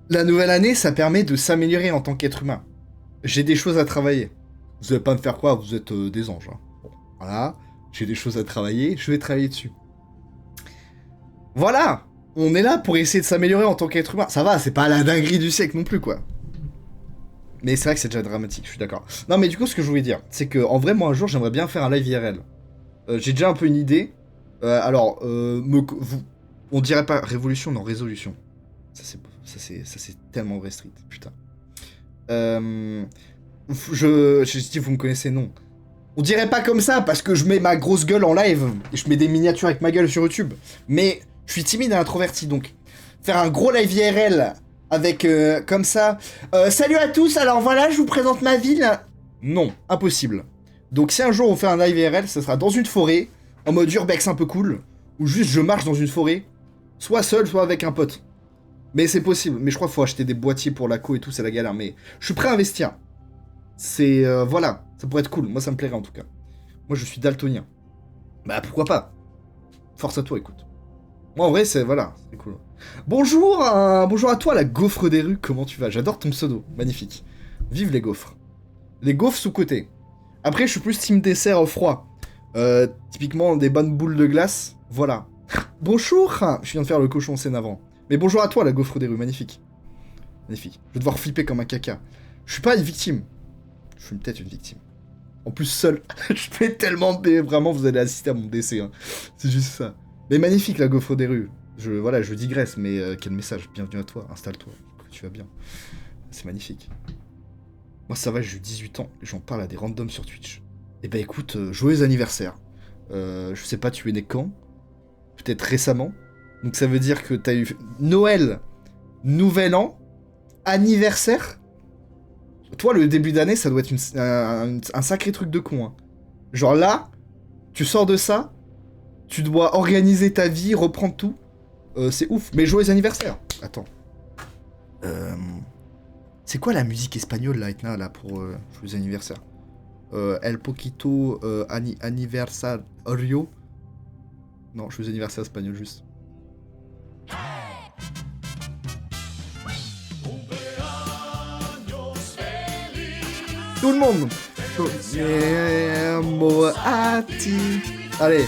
la nouvelle année, ça permet de s'améliorer en tant qu'être humain. J'ai des choses à travailler. Vous allez pas me faire croire, vous êtes des anges. Hein. Bon, voilà, j'ai des choses à travailler, je vais travailler dessus. Voilà, on est là pour essayer de s'améliorer en tant qu'être humain. Ça va, c'est pas la dinguerie du siècle non plus, quoi. Mais c'est vrai que c'est déjà dramatique, je suis d'accord. Non, mais du coup, ce que je voulais dire, c'est que en vrai, moi, un jour, j'aimerais bien faire un live IRL. J'ai déjà un peu une idée. On dirait pas révolution, non, résolution. Ça c'est tellement restrict, putain. Je dis, vous me connaissez, non. On dirait pas comme ça, parce que je mets ma grosse gueule en live, et je mets des miniatures avec ma gueule sur YouTube. Mais je suis timide et introverti, donc faire un gros live IRL avec, comme ça... salut à tous, alors voilà, je vous présente ma ville. Non, impossible. Donc si un jour on fait un live IRL, ça sera dans une forêt, en mode urbex un peu cool, ou juste je marche dans une forêt, soit seul, soit avec un pote. Mais c'est possible, mais je crois qu'il faut acheter des boîtiers pour la co et tout, c'est la galère, mais je suis prêt à investir. C'est... voilà, ça pourrait être cool, moi ça me plairait en tout cas. Moi je suis daltonien. Bah pourquoi pas? Force à toi, écoute. Moi en vrai, c'est... Voilà, c'est cool. Bonjour, bonjour à toi la gaufre des rues, comment tu vas? J'adore ton pseudo, magnifique. Vive les gaufres. Les gaufres sous-côté. Après, je suis plus team dessert au froid. Typiquement, des bonnes boules de glace. Voilà. Bonjour. Je viens de faire le cochon scène avant. Mais bonjour à toi, la gaufre des rues. Magnifique. Magnifique. Je vais devoir flipper comme un caca. Je suis pas une victime. Je suis peut-être une victime. En plus, seul. Je fais tellement... Vraiment, vous allez assister à mon décès. Hein. C'est juste ça. Mais magnifique, la gaufre des rues. Voilà, je digresse, mais quel message. Bienvenue à toi. Installe-toi. Tu vas bien. C'est magnifique. Moi ça va, j'ai eu 18 ans et j'en parle à des randoms sur Twitch. Et bah écoute, joyeux anniversaire. Je sais pas, tu es né quand? Peut-être récemment. Donc ça veut dire que t'as eu Noël, Nouvel An, anniversaire. Toi, le début d'année, ça doit être un sacré truc de con. Hein. Genre là, tu sors de ça, Tu dois organiser ta vie, reprendre tout. C'est ouf. Mais joyeux anniversaire. Attends. C'est quoi la musique espagnole, là, Etna, là, pour joyeux anniversaire? El Poquito Aniversario. Non, joyeux anniversaire espagnol, juste. Tout le monde. Allez.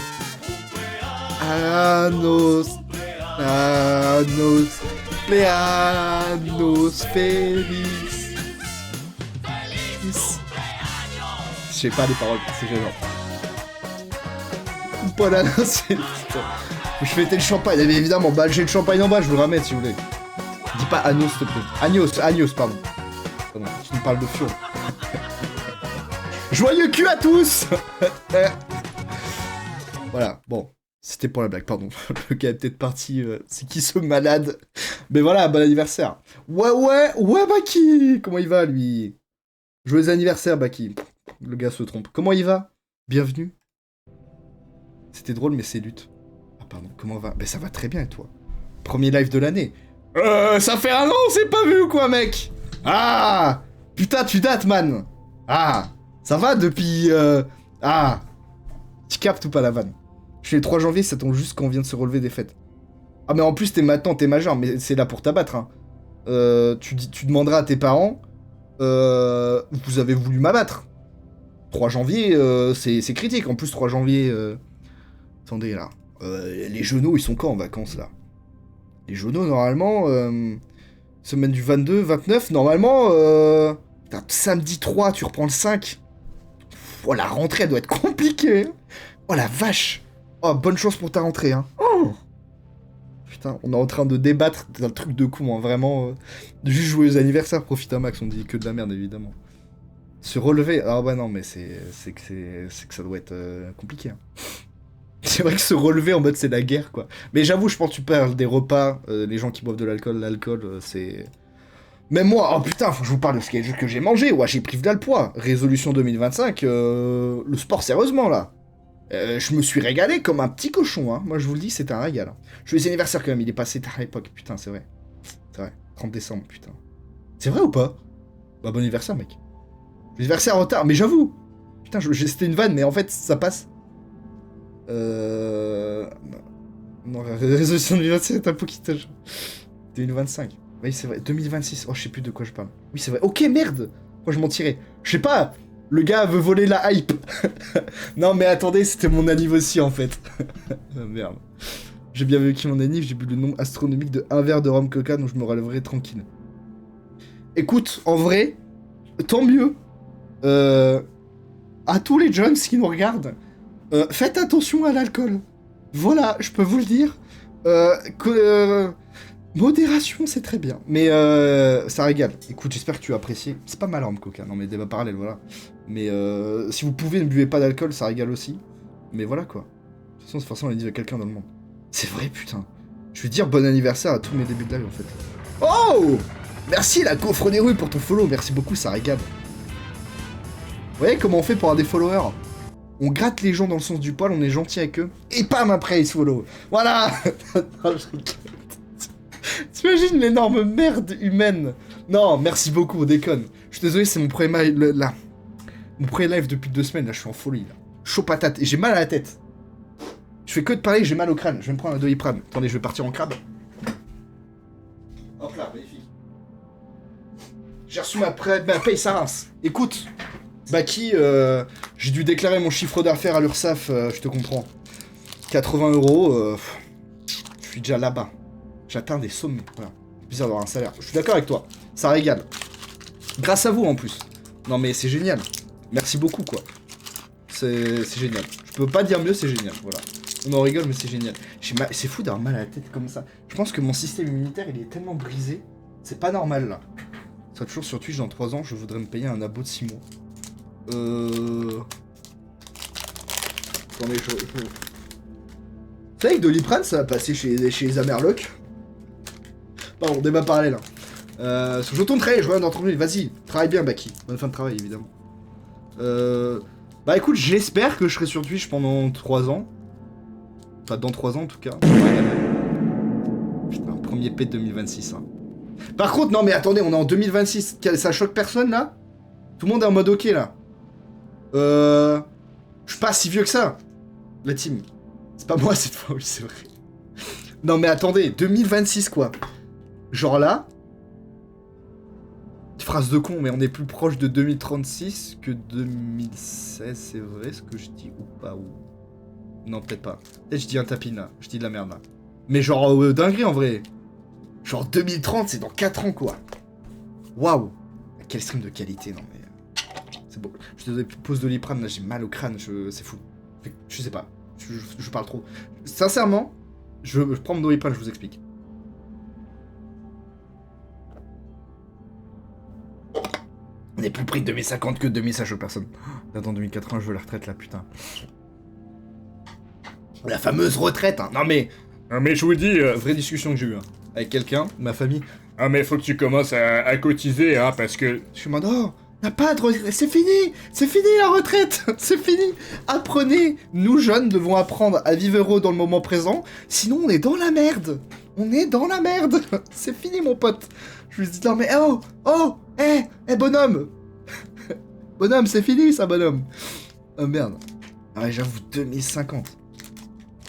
Leanos Félix. Je sais pas les paroles, c'est gênant. Voilà, c'est... Je fêtais le champagne, mais évidemment, bah j'ai le champagne en bas, je vous le ramène si vous voulez. Dis pas Anos, s'il te plaît. Agnos, pardon. Pardon, tu me parles de fion. Joyeux cul à tous. Voilà, bon. C'était pour la blague, pardon. Le gars est peut-être parti. C'est qui ce malade? Mais voilà, bon anniversaire. Ouais, Baki. Comment il va, lui? Joyeux anniversaire, Baki. Le gars se trompe. Comment il va? Bienvenue. C'était drôle, mais c'est lutte. Ah, pardon, comment va? Ben, ça va très bien, et toi? Premier live de l'année. Ça fait un an, on s'est pas vu ou quoi, mec? Ah! Putain, tu dates, man. Ah! Ça va depuis... Ah! Tu captes ou pas la vanne? Je suis le 3 janvier, ça tombe juste quand on vient de se relever des fêtes. Ah, mais en plus, t'es majeur, mais c'est là pour t'abattre, hein. Tu demanderas à tes parents... vous avez voulu m'abattre. 3 janvier, c'est critique. En plus, 3 janvier... Attendez, là. Les genoux, ils sont quand en vacances, là? Les genoux, normalement... Semaine du 22, 29, normalement... Samedi 3, tu reprends le 5. Oh, la rentrée, elle doit être compliquée. Hein. Oh, la vache. Oh, bonne chance pour ta rentrée, hein. Oh. Putain, on est en train de débattre d'un truc de con, hein, vraiment. Juste joyeux anniversaire, profite un max, on dit que de la merde, évidemment. Se relever... Ah bah non, mais c'est que ça doit être compliqué, hein. C'est vrai que se relever en mode c'est la guerre, quoi. Mais j'avoue, je pense que tu parles des repas, les gens qui boivent de l'alcool, c'est... Même moi, oh putain, faut que je vous parle de ce que j'ai mangé. Ouais, j'ai pris le poids. Résolution 2025, le sport sérieusement, là. Je me suis régalé comme un petit cochon, hein. Moi, je vous le dis, c'était un régal. Hein. Joyeux anniversaire, quand même, il est passé tard à l'époque. Putain, c'est vrai. C'est vrai. 30 décembre, putain. C'est vrai ou pas? Bah, bon anniversaire, mec. Anniversaire en retard, mais j'avoue. Putain, c'était une vanne, mais en fait, ça passe. Non, résolution 2025, c'est un poquitage. 2025. Oui, c'est vrai. 2026. Oh, je sais plus de quoi je parle. Oui, c'est vrai. Ok, merde. Moi, je mentirais. Je sais pas. Le gars veut voler la hype. Non, mais attendez, c'était mon anniv aussi, en fait. Oh, merde. J'ai bien vécu mon anniv, j'ai bu le nombre astronomique de 1 verre de rhum coca, donc je me relèverai tranquille. Écoute, en vrai, tant mieux. À tous les jeunes qui nous regardent, faites attention à l'alcool. Voilà, je peux vous le dire. Modération, c'est très bien. Mais ça régale. Écoute, j'espère que tu as apprécié. C'est pas mal, rhum coca. Non, mais débat parallèle, voilà. Mais si vous pouvez, ne buvez pas d'alcool, ça régale aussi. Mais voilà, quoi. De toute façon, c'est forcément l'anniversaire de quelqu'un dans le monde. C'est vrai, putain. Je vais dire bon anniversaire à tous mes débuts de live, en fait. Oh! Merci, la coffre des rues, pour ton follow. Merci beaucoup, ça régale. Vous voyez comment on fait pour avoir des followers? On gratte les gens dans le sens du poil, on est gentil avec eux. Et pam, après, ils se follow. Voilà. T'imagines l'énorme merde humaine? Non, merci beaucoup, on déconne. Je suis désolé, c'est mon premier live, là. Mon premier live depuis 2 semaines, là, je suis en folie, là. Chaud patate, et j'ai mal à la tête. Je fais que de parler, j'ai mal au crâne. Je vais me prendre un Doliprane. Attendez, je vais partir en crabe. Hop là, magnifique. J'ai reçu ma paye Sarins. Écoute, Baki, j'ai dû déclarer mon chiffre d'affaires à l'URSSAF, je te comprends. 80 €, je suis déjà là-bas. J'atteins des sommets, voilà. Bizarre d'avoir un salaire. Je suis d'accord avec toi, ça régale. Grâce à vous, en plus. Non mais c'est génial. Merci beaucoup, quoi. C'est génial. Je peux pas dire mieux, c'est génial, voilà. On en rigole, mais c'est génial. C'est fou d'avoir mal à la tête comme ça. Je pense que mon système immunitaire, il est tellement brisé. C'est pas normal, là. Ça toujours sur Twitch, dans 3 ans, je voudrais me payer un abo de 6 mois. Attendez, Vous savez que Doliprane, ça va passer chez les Amerlocs. Pardon, débat parallèle. Je retourne travailler, je reviens dans 30 minutes. Vas-y, travaille bien, Baki. Bonne fin de travail, évidemment. Bah écoute, j'espère que je serai sur Twitch pendant 3 ans. Enfin, dans 3 ans en tout cas. Putain, premier P de 2026. Hein. Par contre, non mais attendez, on est en 2026. Ça choque personne là? Tout le monde est en mode ok là. Je suis pas si vieux que ça. La team. C'est pas moi cette fois, oui, c'est vrai. Non mais attendez, 2026 quoi. Genre là. Phrase de con, mais on est plus proche de 2036 que 2016, c'est vrai ce que je dis ou pas ou... Non, peut-être pas. Peut-être je dis un tapis là, je dis de la merde là. Mais genre dinguerie en vrai. Genre 2030, c'est dans 4 ans quoi. Waouh. Quel stream de qualité, non mais... C'est beau. Je te donne une pause Doliprane, là j'ai mal au crâne, c'est fou. Je sais pas, je parle trop. Sincèrement, je prends mon Doliprane, je vous explique. On est plus près de 2050 que de 2000, ça choque personne. Dans 2080, je veux la retraite là, putain. La fameuse retraite, hein. Non mais je vous dis, vraie discussion que j'ai eue hein, avec quelqu'un, ma famille. Ah mais faut que tu commences à cotiser, hein, parce que... Je suis en mode, oh, n'a pas de retraite, c'est fini la retraite, c'est fini. Apprenez, nous jeunes devons apprendre à vivre heureux dans le moment présent, sinon on est dans la merde. On est dans la merde. C'est fini mon pote. Je lui dis, non mais bonhomme. Bonhomme, c'est fini ça, bonhomme. Oh merde. Ah ouais, j'avoue, 2050.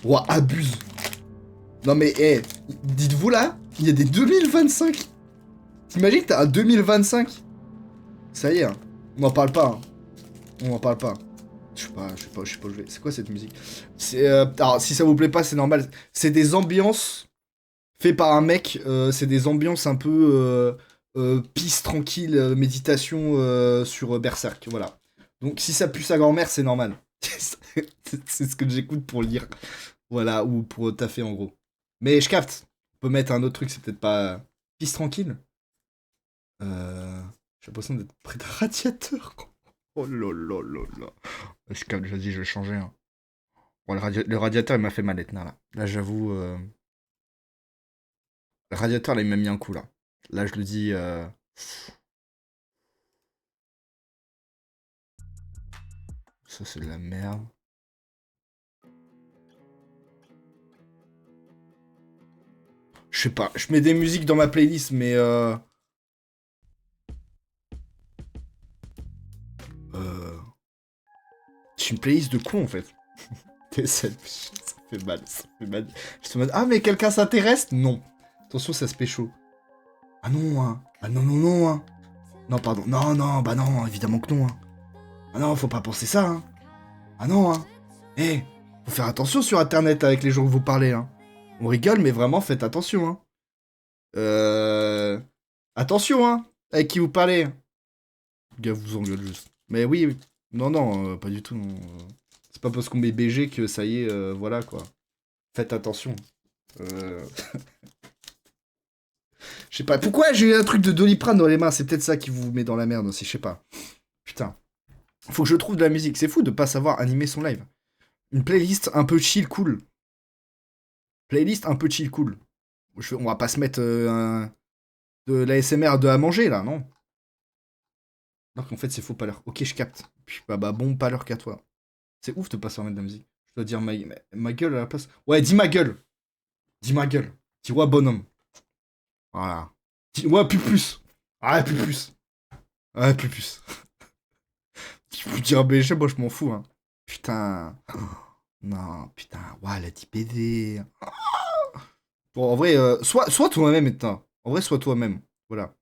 Ouah, abuse. Non mais, dites-vous là, il y a des 2025. T'imagines que t'as un 2025? Ça y est, hein. On n'en parle pas. Hein. On n'en parle pas. Je sais pas où je vais. C'est quoi cette musique? C'est, alors, si ça vous plaît pas, c'est normal. C'est des ambiances faites par un mec. C'est des ambiances un peu pisse tranquille, méditation sur Berserk. Voilà. Donc si ça pue sa grand-mère, c'est normal. C'est ce que j'écoute pour lire. Voilà, ou pour taffer en gros. Mais je capte. On peut mettre un autre truc, c'est peut-être pas... Pisse tranquille. J'ai l'impression d'être près d'un radiateur. Oh là là là là. Je capte, je dis, je vais changer. Hein. Bon, le radiateur, il m'a fait mal, Etna, là. Là, j'avoue... Le radiateur, là, il m'a mis un coup, là. Là, je le dis... Ça, c'est de la merde. Je sais pas, je mets des musiques dans ma playlist, mais c'est une playlist de quoi en fait? Ça fait mal, ça fait mal. Je me dis, ah mais quelqu'un s'intéresse? Non. Attention, ça se pécho. Ah non, hein. Ah non, non, non, hein. Non, pardon. Non, non, bah non, évidemment que non, hein. Ah non, faut pas penser ça, hein. Ah non, hein. Eh, faut faire attention sur Internet avec les gens que vous parlez, hein. On rigole, mais vraiment, faites attention, hein. Attention, hein, avec qui vous parlez. Le gars vous engueule juste. Mais oui, oui. Non, non, pas du tout. Non. C'est pas parce qu'on met BG que ça y est, voilà quoi. Faites attention. Je sais pas. Pourquoi j'ai eu un truc de Doliprane dans les mains? C'est peut-être ça qui vous met dans la merde aussi, je sais pas. Putain. Faut que je trouve de la musique. C'est fou de pas savoir animer son live. Une playlist un peu chill cool. Playlist un peu chill cool. On va pas se mettre de l'ASMR de à manger là, non? Alors qu'en fait c'est faux pas l'heure. Ok, je capte. Puis bah bon, pas l'heure qu'à toi. C'est ouf de pas savoir mettre de la musique. Je dois dire ma gueule à la place. Ouais, dis ma gueule. Dis ma gueule. Dis ouais bonhomme. Voilà. Dis ouais pupus. Ah pupus. Ouais pupus. Tu peux dire BG, moi je m'en fous hein. Putain. Non, putain. Ouais, elle a dit PD. Bon, en vrai, sois toi-même, éteint. En vrai, sois toi-même. Voilà.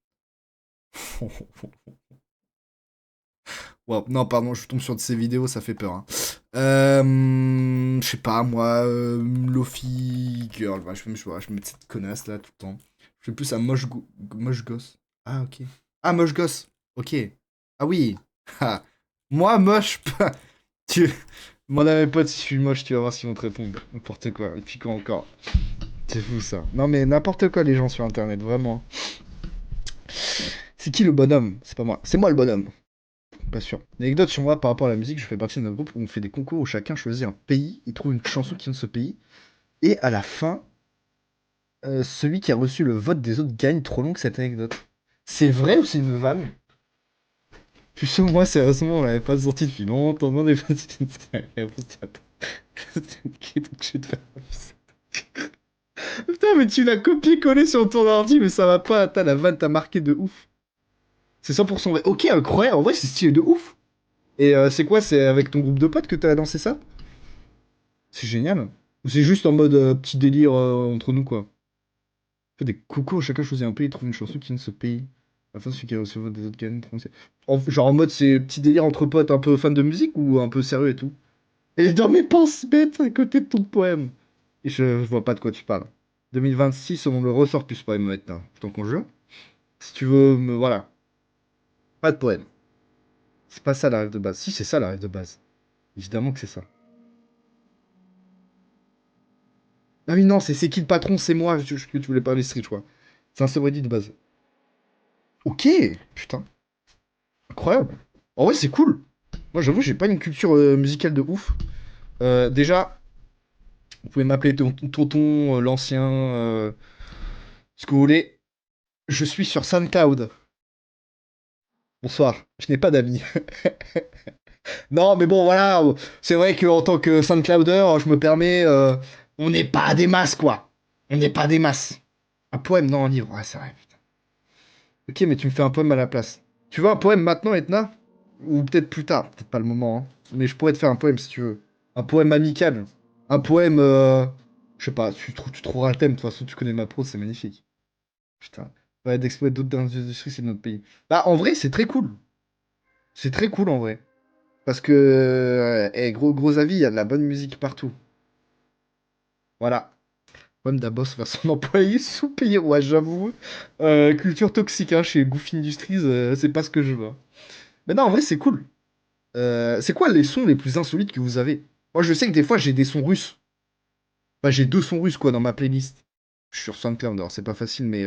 Wow. Non, pardon, je tombe sur de ces vidéos, ça fait peur. Hein. Je sais pas, moi, Lofi Girl. Ouais, je vais mettre cette connasse là tout le temps. Je fais plus un moche gosse. Ah, ok. Ah, moche gosse. Ok. Ah oui. Ah. Moi, moche. Tu. Demande à mes potes si je suis moche, tu vas voir s'ils vont te répondre. N'importe quoi. Et puis quoi encore? C'est fou ça. Non mais n'importe quoi les gens sur internet, vraiment. C'est qui le bonhomme? C'est pas moi. C'est moi le bonhomme. Pas sûr. L'anecdote sur moi par rapport à la musique, je fais partie d'un groupe où on fait des concours où chacun choisit un pays, il trouve une chanson qui vient de ce pays, et à la fin, celui qui a reçu le vote des autres gagne. Trop long que cette anecdote. C'est vrai ou c'est une vanne? Puis moi, sérieusement, on l'avait pas sorti depuis longtemps. On est pas... Ok, donc je vais te faire Putain, mais tu l'as copié-collé sur ton ordi, mais ça va pas. T'as la vanne, t'as marqué de ouf. C'est 100% vrai. Ok, incroyable. En vrai, c'est stylé de ouf. Et c'est quoi? C'est avec ton groupe de potes que t'as lancé ça? C'est génial. Ou c'est juste en mode petit délire entre nous, quoi? Fait des cocos, chacun choisit un pays, trouve une chanson qui vient de ce pays. Afin, celui qui a reçu le vote des autres gagne. Genre en mode, c'est petit délire entre potes un peu fan de musique ou un peu sérieux et tout? Et dans mes pensées bêtes à côté de ton poème. Et je vois pas de quoi tu parles. 2026, on le ressort plus ce poème maintenant. Je t'en conjure. Si tu veux me. Voilà. Pas de poème. C'est pas ça la rêve de base. Si, c'est ça la rêve de base. Évidemment que c'est ça. Ah oui, non, c'est qui le patron? C'est moi que tu voulais parler street, je crois. C'est un subreddit de base. Ok, putain. Incroyable. En vrai, c'est cool. Moi, j'avoue, j'ai pas une culture musicale de ouf. Déjà, vous pouvez m'appeler tonton, l'ancien, ce que vous voulez. Je suis sur SoundCloud. Bonsoir. Je n'ai pas d'amis. Non, mais bon, voilà. C'est vrai qu'en tant que SoundClouder, je me permets. On n'est pas des masses, quoi. On n'est pas des masses. Un poème, non, un livre. Ouais, c'est vrai, putain. Ok, mais tu me fais un poème à la place. Tu veux un poème maintenant, Etna? Ou peut-être plus tard. Peut-être pas le moment, hein. Mais je pourrais te faire un poème si tu veux. Un poème amical. Un poème. Je sais pas, tu trouveras le thème. De toute façon, tu connais ma prose, c'est magnifique. Putain. Ouais, d'exploiter d'autres industries, c'est notre pays. Bah, en vrai, c'est très cool. C'est très cool, en vrai. Parce que, gros avis, il y a de la bonne musique partout. Voilà. Poème d'un boss vers son employé sous-payé. Ouais, j'avoue. Culture toxique, hein, chez Goofy Industries, c'est pas ce que je veux. Mais non, en vrai, c'est cool. C'est quoi les sons les plus insolites que vous avez? Moi, je sais que des fois, j'ai des sons russes. Enfin, j'ai deux sons russes, quoi, dans ma playlist. Je suis sur SoundCloud, alors c'est pas facile, mais...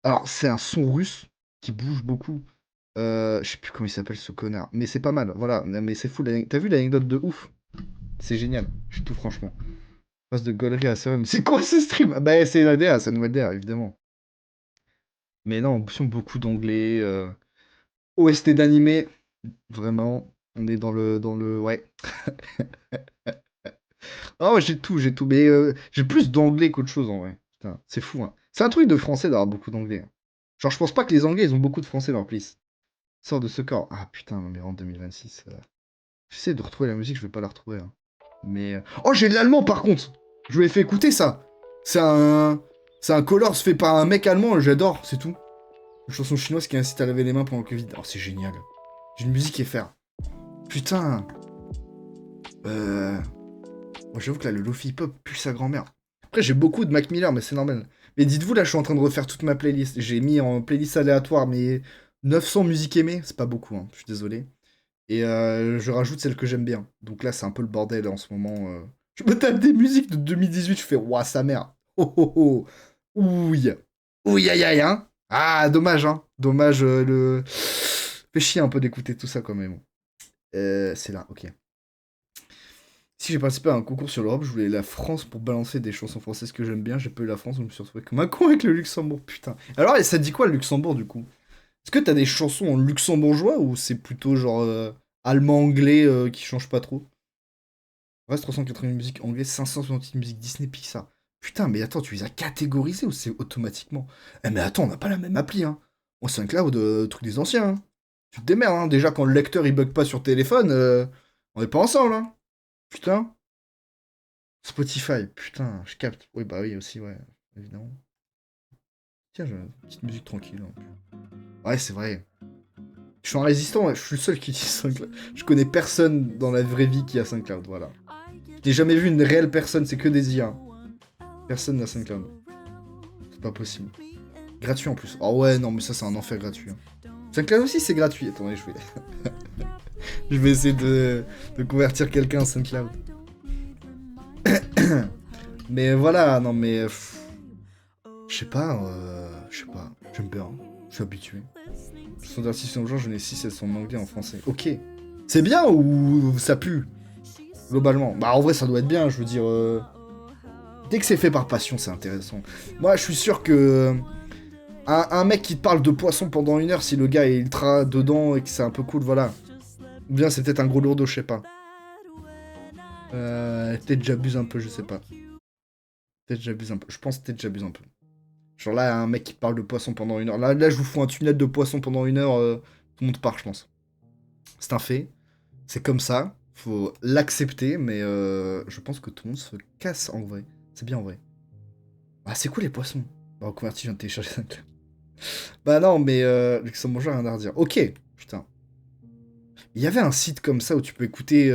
Alors, c'est un son russe qui bouge beaucoup. Je sais plus comment il s'appelle, ce connard. Mais c'est pas mal, voilà. Mais c'est fou. T'as vu l'anecdote de ouf? C'est génial. Je suis tout franchement. Passe de gaulerie à Serum. C'est quoi ce stream? Ah bah, c'est la DA, c'est une nouvelle DA, évidemment. Mais non, option beaucoup d'anglais. OST d'animé. Vraiment. On est dans le. Ouais. Ah ouais, j'ai tout, j'ai tout. Mais j'ai plus d'anglais qu'autre chose en vrai. Putain, c'est fou, hein. C'est un truc de français d'avoir beaucoup d'anglais, hein. Genre, je pense pas que les anglais, ils ont beaucoup de français dans leur playlist. Sort de ce corps. Ah putain, non, mais en 2026. J'essaie de retrouver la musique, je vais pas la retrouver, hein. Mais. Oh, j'ai de l'allemand par contre! Je lui ai fait écouter ça! C'est un. C'est un Colors fait par un mec allemand, j'adore, c'est tout. Une chanson chinoise qui incite à laver les mains pendant le Covid. Oh, c'est génial. J'ai une musique à faire. Putain. Moi, j'avoue que là, le Lofi Pop pue sa grand-mère. Après, j'ai beaucoup de Mac Miller, mais c'est normal. Mais dites-vous, là, je suis en train de refaire toute ma playlist. J'ai mis en playlist aléatoire, mais 900 musiques aimées, c'est pas beaucoup, hein, je suis désolé. Et je rajoute celles que j'aime bien. Donc là, c'est un peu le bordel en ce moment. Je me tape des musiques de 2018, je fais ouah, sa mère. Oh oh oh. Ouille. Ouille aïe aïe, hein. Ah, dommage, hein. Dommage, le. Fait chier un peu d'écouter tout ça quand même. C'est là, ok. Si j'ai participé à un concours sur l'Europe, je voulais la France pour balancer des chansons françaises que j'aime bien. J'ai pas eu la France, donc je me suis retrouvé comme un con avec le Luxembourg, putain. Alors, et ça dit quoi le Luxembourg du coup? Est-ce que t'as des chansons en luxembourgeois ou c'est plutôt genre allemand-anglais qui change pas trop? Reste 380 musiques anglais, 560 musiques Disney Pixar. Putain, mais attends, tu les as catégorisées ou c'est automatiquement? Eh, mais attends, on n'a pas la même appli, hein. Moi, c'est un cloud, truc des anciens, hein. Tu te démerdes, hein. Déjà, quand le lecteur il bug pas sur téléphone, on est pas ensemble, hein. Putain. Spotify, putain, je capte. Oui, bah oui, aussi, ouais, évidemment. Tiens, j'ai une petite musique tranquille, hein. Ouais, c'est vrai. Je suis un résistant, ouais, je suis le seul qui utilise SoundCloud. Je connais personne dans la vraie vie qui a SoundCloud, voilà. J'ai jamais vu une réelle personne, c'est que des IA. Personne n'a SoundCloud. C'est pas possible. Gratuit en plus. Oh ouais, non, mais ça, c'est un enfer gratuit, hein. SoundCloud aussi, c'est gratuit. Attendez, je vais... je vais essayer de convertir quelqu'un à SoundCloud. Mais voilà, non, mais... Je sais pas, j'aime bien, je suis habitué. Son d'artiste en genre, j'en ai 6, elles sont en anglais et en français. Ok. C'est bien ou ça pue? Globalement. Bah en vrai ça doit être bien, je veux dire. Dès que c'est fait par passion, c'est intéressant. Moi je suis sûr que un mec qui te parle de poisson pendant 1 heure, si le gars est ultra dedans et que c'est un peu cool, voilà. Ou bien c'est peut-être un gros lourdeau, je sais pas. Peut-être j'abuse un peu, je sais pas. Peut-être j'abuse un peu. Je pense peut-être j'abuse un peu. Genre là, un mec qui parle de poisson pendant 1 heure. Là je vous fous un tunnel de poisson pendant 1 heure. Tout le monde part, je pense. C'est un fait. C'est comme ça. Faut l'accepter, mais je pense que tout le monde se casse en vrai. C'est bien en vrai. Ah, c'est cool les poissons. Bon, converti, je viens de télécharger ça. Bah non, mais Luxembourgeois, rien à redire. Ok, putain. Il y avait un site comme ça où tu peux écouter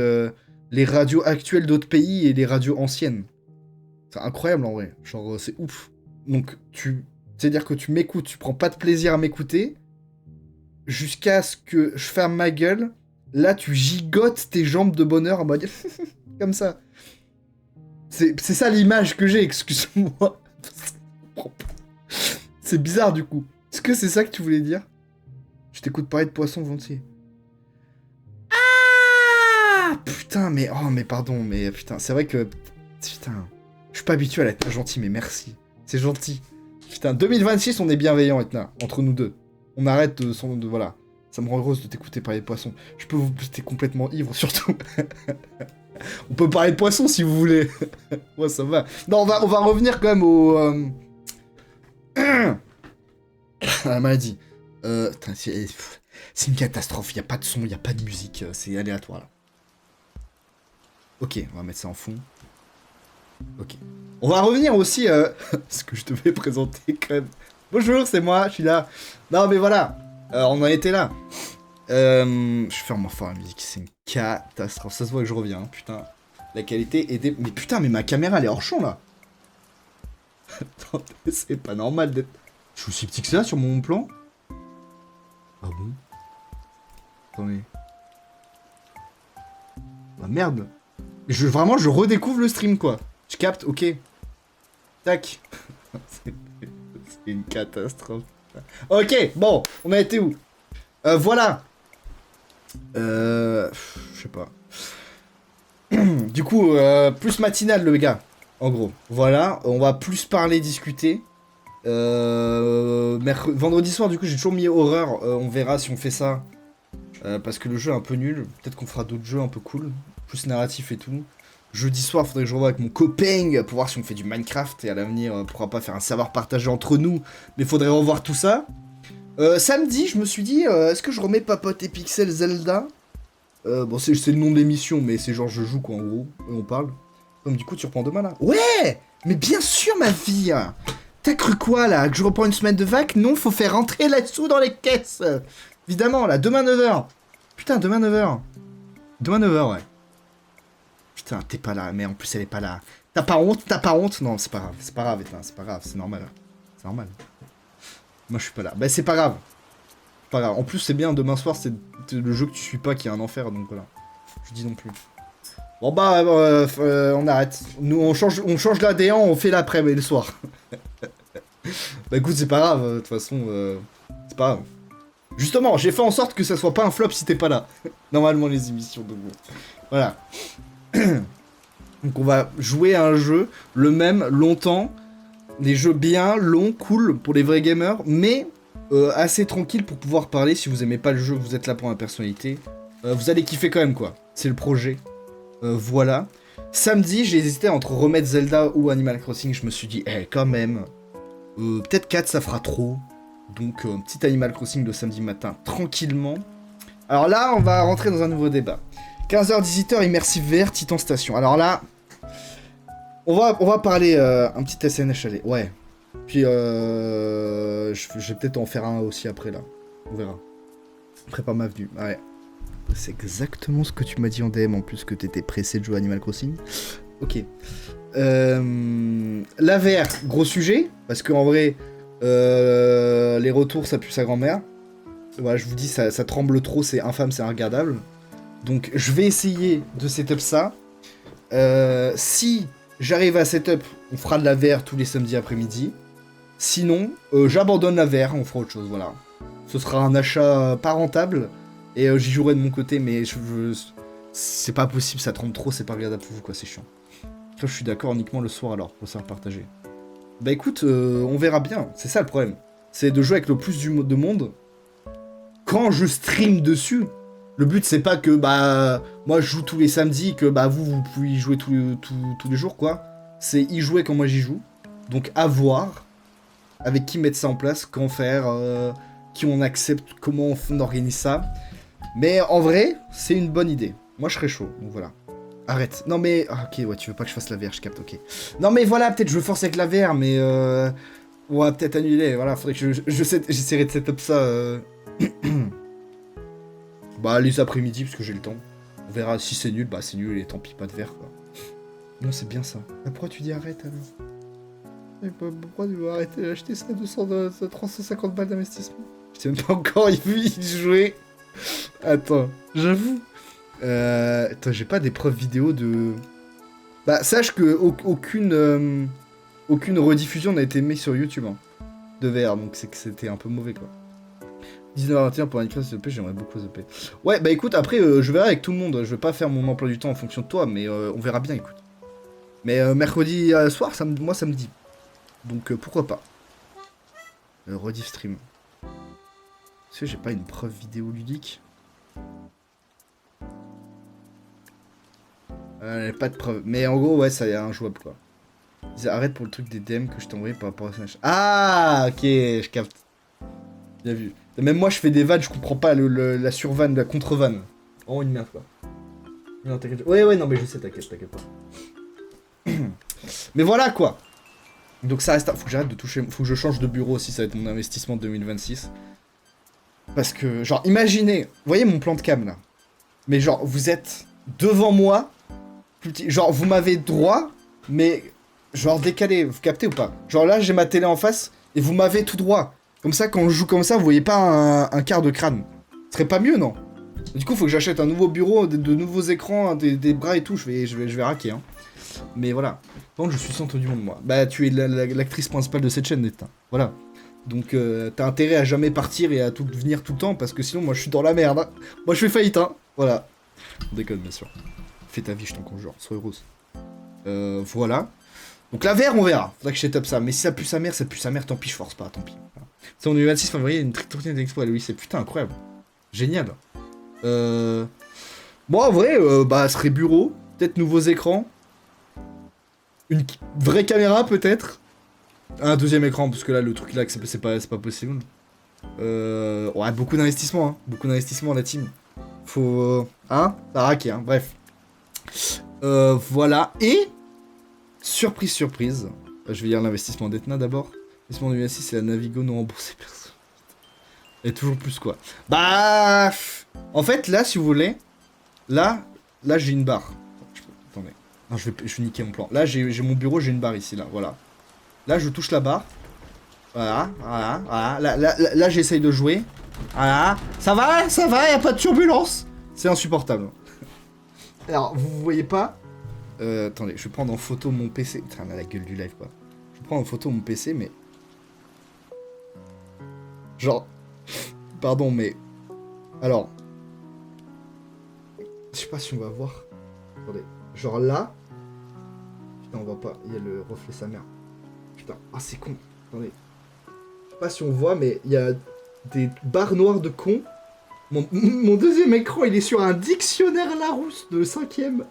les radios actuelles d'autres pays et les radios anciennes. C'est incroyable en vrai. Genre, c'est ouf. Donc, c'est-à-dire que tu m'écoutes, tu prends pas de plaisir à m'écouter, jusqu'à ce que je ferme ma gueule. Là, tu gigotes tes jambes de bonheur en mode comme ça. C'est ça l'image que j'ai, excuse-moi. C'est bizarre du coup. Est-ce que c'est ça que tu voulais dire? Je t'écoute parler de poisson volontiers. Ah putain, mais oh, mais pardon, mais putain, c'est vrai que putain, je suis pas habitué à être gentil, mais merci, c'est gentil. Putain, 2026, on est bienveillant, Etna, entre nous deux. On arrête de voilà. Ça me rend heureuse de t'écouter parler de poisson. Je peux vous... T'es complètement ivre, surtout. On peut parler de poisson si vous voulez. Ouais, ça va. Non, on va revenir quand même au... à la maladie. C'est une catastrophe. Il n'y a pas de son, il n'y a pas de musique. C'est aléatoire, là. Ok, on va mettre ça en fond. Ok. On va revenir aussi à ce que je devais présenter quand même. Bonjour, c'est moi, je suis là. Non, mais voilà. On en était là. Je ferme enfin la musique, c'est une catastrophe. Ça se voit que je reviens, hein, putain. La qualité est des... Mais putain, mais ma caméra, elle est hors champ, là. Attendez, c'est pas normal d'être... Je suis aussi petit que ça sur mon plan. Ah bon? Attendez. Ah merde. Vraiment, je redécouvre le stream, quoi. Je capte, ok. Tac. C'est une catastrophe. Ok, bon, on a été où? Voilà. Je sais pas. Du coup, plus matinal, le gars. En gros. Voilà, on va plus parler, discuter. Vendredi soir, du coup, j'ai toujours mis horreur. On verra si on fait ça. Parce que le jeu est un peu nul. Peut-être qu'on fera d'autres jeux un peu cool. Plus narratif et tout. Jeudi soir, faudrait que je revoie avec mon copain pour voir si on fait du Minecraft. Et à l'avenir, on pourra pas faire un savoir partagé entre nous. Mais faudrait revoir tout ça. Samedi, je me suis dit, est-ce que je remets Papote et Pixel Zelda? Bon, c'est le nom de l'émission, mais c'est genre je joue quoi en gros. Et on parle. Donc du coup, tu reprends demain là? Ouais! Mais bien sûr, ma vie! T'as cru quoi là? Que je reprends une semaine de vac? Non, faut faire rentrer là-dessous dans les caisses! Évidemment, là, demain 9h! Putain, demain 9h! Demain 9h, ouais. Putain, t'es pas là, mais en plus elle est pas là. T'as pas honte? T'as pas honte? Non, c'est pas grave, c'est pas grave, c'est pas grave, c'est normal. C'est normal. Moi je suis pas là. Bah c'est pas grave. C'est pas grave. En plus c'est bien, demain soir c'est le jeu que tu suis pas qui est un enfer, donc voilà. Je dis non plus. Bon bah on arrête. Nous on change l'ADN, on fait l'après mais le soir. Bah écoute c'est pas grave, de toute façon c'est pas grave. Justement, j'ai fait en sorte que ça soit pas un flop si t'es pas là. Normalement les émissions de vous. Voilà. Donc on va jouer à un jeu, le même, longtemps. Des jeux bien, longs, cool pour les vrais gamers, mais assez tranquille pour pouvoir parler. Si vous aimez pas le jeu, vous êtes là pour la personnalité. Vous allez kiffer quand même quoi. C'est le projet. Voilà. Samedi, j'ai hésité entre remettre Zelda ou Animal Crossing. Je me suis dit, quand même. Peut-être 4 ça fera trop. Donc petit Animal Crossing le samedi matin, tranquillement. Alors là, on va rentrer dans un nouveau débat. 15h-18h, Immersive VR, Titan Station. Alors là, on va parler un petit SNHL. Ouais. Puis je vais peut-être en faire un aussi après là. On verra. Prépare ma venue. Ouais. C'est exactement ce que tu m'as dit en DM en plus que t'étais pressé de jouer à Animal Crossing. Ok. La VR, gros sujet. Parce qu'en vrai, les retours ça pue sa grand-mère. Voilà, je vous dis, ça tremble trop, c'est infâme, c'est regardable. Donc je vais essayer de setup ça. Si j'arrive à setup, on fera de la VR tous les samedis après-midi. Sinon, j'abandonne la VR, on fera autre chose, voilà. Ce sera un achat pas rentable. Et j'y jouerai de mon côté, mais c'est pas possible, ça tremble trop, c'est pas regardable pour vous, quoi, c'est chiant. Là, je suis d'accord uniquement le soir alors, pour savoir partager. Bah écoute, on verra bien, c'est ça le problème. C'est de jouer avec le plus de monde. Quand je stream dessus, Le but, c'est pas que, bah, moi, je joue tous les samedis, que, bah, vous pouvez y jouer tous les jours, quoi. C'est y jouer quand moi j'y joue. Donc, à voir avec qui mettre ça en place, quand faire, qui on accepte, comment on organise ça. Mais en vrai, c'est une bonne idée. Moi, je serais chaud, donc voilà. Arrête. Non, mais... Ah, ok, ouais, tu veux pas que je fasse la VR, je capte, ok. Non, mais voilà, peut-être je force avec la VR, mais... Ouais, peut-être annuler, voilà, faudrait que j'essaierai de setup ça... Bah, les après-midi, parce que j'ai le temps. On verra si c'est nul, bah c'est nul, et tant pis, pas de VR, quoi. Non, c'est bien ça. Ah, pourquoi tu dis arrête, alors? Pourquoi tu veux arrêter d'acheter ça 350 balles d'investissement? Je t'ai même pas encore vu y jouer. Attends, j'avoue. Attends, j'ai pas des preuves vidéo de... Bah, sache que aucune rediffusion n'a été mise sur YouTube, hein, de VR, donc c'est que c'était un peu mauvais, quoi. 19h21 pour Minecraft ZP, j'aimerais beaucoup ZP. Ouais, bah écoute, après, je verrai avec tout le monde. Je vais pas faire mon emploi du temps en fonction de toi, mais on verra bien, écoute. Mais mercredi soir, moi, ça me dit. Donc, pourquoi pas. Rediff stream. Est-ce que j'ai pas une preuve vidéo ludique? Pas de preuve. Mais en gros, ouais, ça y est, injouable, quoi. Ils arrêtent pour le truc des DM que je t'ai envoyé par rapport à Smash. Ah, ok, je capte. Bien vu. Même moi, je fais des vannes, je comprends pas la survanne, la contre-vanne. Oh, une merde, quoi. Non, t'inquiète. Ouais, non, mais je sais, t'inquiète pas. Mais voilà, quoi. Donc ça reste... Faut que j'arrête de toucher... Faut que je change de bureau aussi, ça va être mon investissement de 2026. Parce que, genre, imaginez... Vous voyez mon plan de cam, là? Mais genre, vous êtes devant moi, plus petit... Genre, vous m'avez droit, mais... Genre, décalé, vous captez ou pas? Genre là, j'ai ma télé en face, et vous m'avez tout droit. Comme ça, quand je joue comme ça, vous voyez pas un quart de crâne. Ce serait pas mieux, non? Du coup, faut que j'achète un nouveau bureau, de nouveaux écrans, des bras et tout, je vais raquer, hein. Mais voilà. Par contre, je suis le centre du monde, moi. Bah, tu es l'actrice principale de cette chaîne, Netta. Voilà. Donc, t'as intérêt à jamais partir et à tout venir tout le temps, parce que sinon, moi, je suis dans la merde, hein. Moi, je fais faillite, hein. Voilà. On déconne, bien sûr. Fais ta vie, je t'en conjure. Sois heureuse. Voilà. Donc, la VR, on verra. Faudra que je setup ça. Mais si ça pue sa mère, ça pue sa mère, tant pis, je force pas, tant pis. Voilà. C'est en 2026 février, une trictortine d'expo à Louis, c'est putain incroyable. Génial. Bon, en vrai, bah, ce serait bureau, peut-être nouveaux écrans. Une vraie caméra, peut-être. Un deuxième écran, parce que là, le truc là, c'est pas possible. Ouais, beaucoup d'investissement, hein. Beaucoup d'investissement, la team. Faut... hein, ça raquer, hein. Bref. Voilà. Et... Surprise, surprise. Je vais lire l'investissement d'Etna d'abord. L'investissement de 2006, c'est la Navigo non remboursée perso. Et toujours plus, quoi. Bah... En fait, là, si vous voulez... Là, j'ai une barre. Attendez. Non, je vais niquer mon plan. Là, j'ai mon bureau, j'ai une barre ici, là. Voilà. Là, je touche la barre. Voilà. Là, j'essaye de jouer. Voilà. Ça va, y a pas de turbulence. C'est insupportable. Alors, vous voyez pas... attendez, je vais prendre en photo mon PC. Putain, on a la gueule du live, quoi. Je vais prendre en photo mon PC, mais... Genre... Pardon, mais... Alors... Je sais pas si on va voir. Attendez. Genre là... Putain, on voit pas. Il y a le reflet sa mère. Putain, ah c'est con. Attendez. Je sais pas si on voit, mais il y a des barres noires de con. Mon deuxième écran, il est sur un dictionnaire Larousse de 5ème.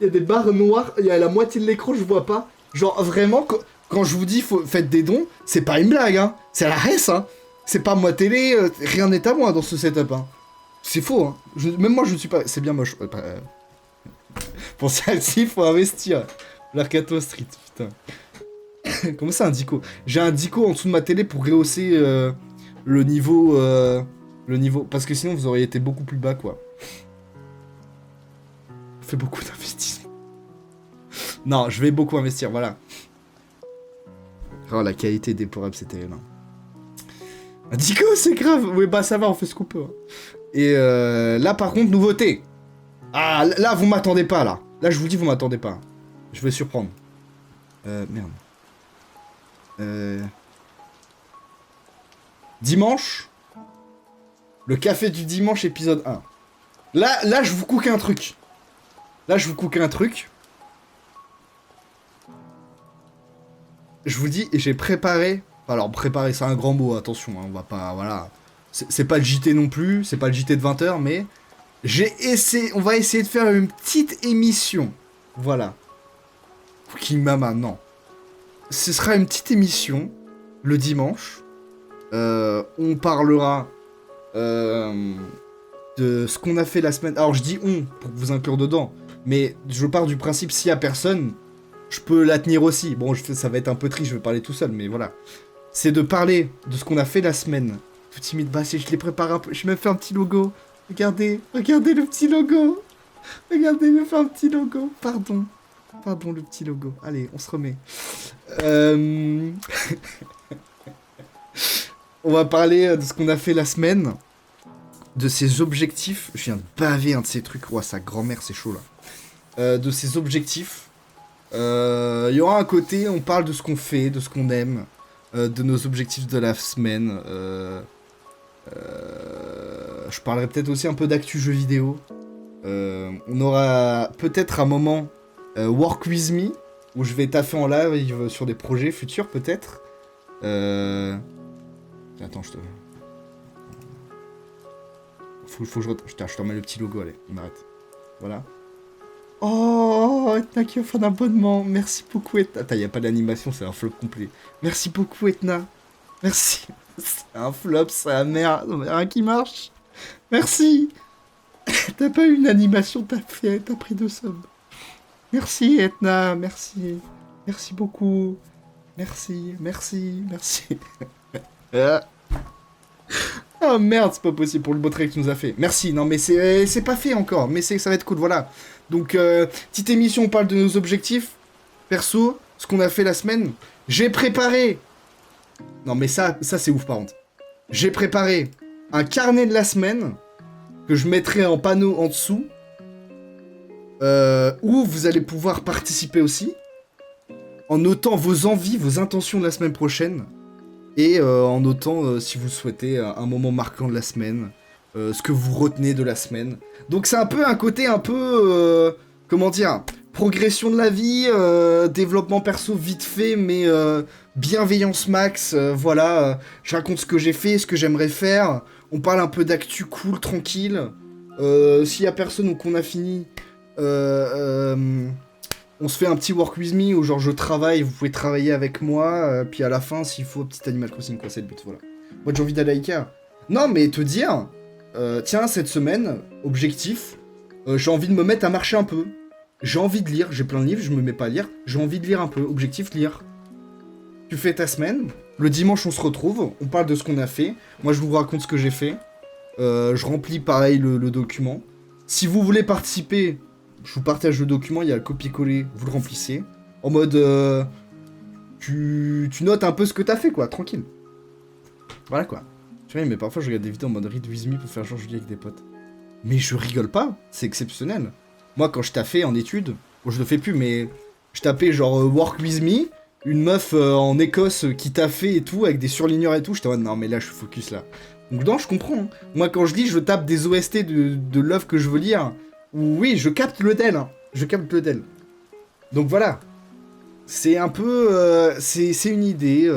Il y a des barres noires, il y a la moitié de l'écran, je vois pas. Genre vraiment, quand je vous dis faites des dons, c'est pas une blague, hein. C'est à la res, hein. C'est pas moi télé, rien n'est à moi dans ce setup, hein. C'est faux, hein. Même moi, je ne suis pas... C'est bien moche. Pour celle-ci, faut investir. L'Arcato Street, putain. Comment ça, un dico? J'ai un dico en dessous de ma télé pour rehausser le niveau... Parce que sinon, vous auriez été beaucoup plus bas, quoi. Je fais beaucoup d'investissements. Non, je vais beaucoup investir, voilà. Oh, la qualité est déplorable, c'est terrible. Un dico, c'est grave. Oui, bah ça va, on fait ce qu'on peut. Et là, par contre, nouveauté. Ah, là, vous m'attendez pas, là. Là, je vous dis, vous m'attendez pas. Je vais surprendre. Merde. Dimanche. Le café du dimanche, épisode 1. Là, je vous cook un truc. Je vous dis, et j'ai préparé... Alors, préparer, c'est un grand mot, attention, hein, on va pas... Voilà. C'est pas le JT non plus, c'est pas le JT de 20h, mais... On va essayer de faire une petite émission. Voilà. Cooking Mama, non. Ce sera une petite émission le dimanche. On parlera de ce qu'on a fait la semaine. Alors je dis on pour vous inclure dedans, mais je pars du principe s'il y a personne, je peux la tenir aussi. Bon, ça va être un peu triste, je vais parler tout seul, mais voilà. C'est de parler de ce qu'on a fait la semaine. Tout timide, bah je l'ai préparé un peu. J'ai même fait un petit logo. Regardez le petit logo. Regardez, il me fait un petit logo. Pardon, le petit logo. Allez, on se remet. On va parler de ce qu'on a fait la semaine, de ses objectifs. Je viens de baver un de ces trucs. Ouah, sa grand-mère, c'est chaud là. De ses objectifs. Il y aura un côté, on parle de ce qu'on fait, de ce qu'on aime, de nos objectifs de la semaine. Je parlerai peut-être aussi un peu d'actu jeux vidéo. On aura peut-être un moment Work With Me, où je vais taffer en live sur des projets futurs peut-être. Attends, je te... Faut que je te remets le petit logo, allez, il m'arrête. Voilà. Oh, Etna qui offre un abonnement. Merci beaucoup, Etna. Attends, y a pas d'animation, c'est un flop complet. Merci beaucoup, Etna. Merci. C'est un flop, c'est la merde. Rien qui marche. Merci. T'as pas eu une animation, t'as pris 2 subs. Merci, Etna, merci. Merci beaucoup. Merci. Oh merde, c'est pas possible pour le beau trait que tu nous as fait. Merci, non mais c'est pas fait encore, mais ça va être cool, voilà. Donc, petite émission, on parle de nos objectifs. Perso, ce qu'on a fait la semaine. J'ai préparé... Non mais ça c'est ouf par contre. J'ai préparé un carnet de la semaine que je mettrai en panneau en dessous. Où vous allez pouvoir participer aussi. En notant vos envies, vos intentions de la semaine prochaine. Et en notant, si vous souhaitez, un moment marquant de la semaine. Ce que vous retenez de la semaine. Donc c'est un peu un côté un peu... comment dire, progression de la vie, développement perso vite fait, mais bienveillance max. Voilà, je raconte ce que j'ai fait, ce que j'aimerais faire. On parle un peu d'actu cool, tranquille. S'il y a personne ou qu'on a fini... on se fait un petit work with me où genre je travaille, vous pouvez travailler avec moi, puis à la fin s'il faut petit Animal Crossing quoi, c'est le but, voilà. Moi j'ai envie d'aller à Ikea. Non mais te dire, tiens cette semaine, objectif, j'ai envie de me mettre à marcher un peu. J'ai envie de lire, j'ai plein de livres, je me mets pas à lire, j'ai envie de lire un peu, objectif lire. Tu fais ta semaine, le dimanche on se retrouve, on parle de ce qu'on a fait, moi je vous raconte ce que j'ai fait, je remplis pareil le document. Si vous voulez participer... Je vous partage le document, il y a le copier-coller, vous le remplissez. En mode... tu notes un peu ce que t'as fait, quoi, tranquille. Voilà, quoi. Tu vois, mais parfois je regarde des vidéos en mode read with me pour faire genre Julie avec des potes. Mais je rigole pas, c'est exceptionnel. Moi, quand je taffais en études, bon, je le fais plus, mais je tapais genre work with me, une meuf en Écosse qui taffait et tout, avec des surligneurs et tout, j'étais en mode non, mais là, je suis focus, là. Donc non, je comprends. Hein. Moi, quand je dis je tape des OST de l'œuvre que je veux lire... Oui, je capte le tel, hein. Je capte le tel. Donc voilà. C'est un peu... c'est une idée.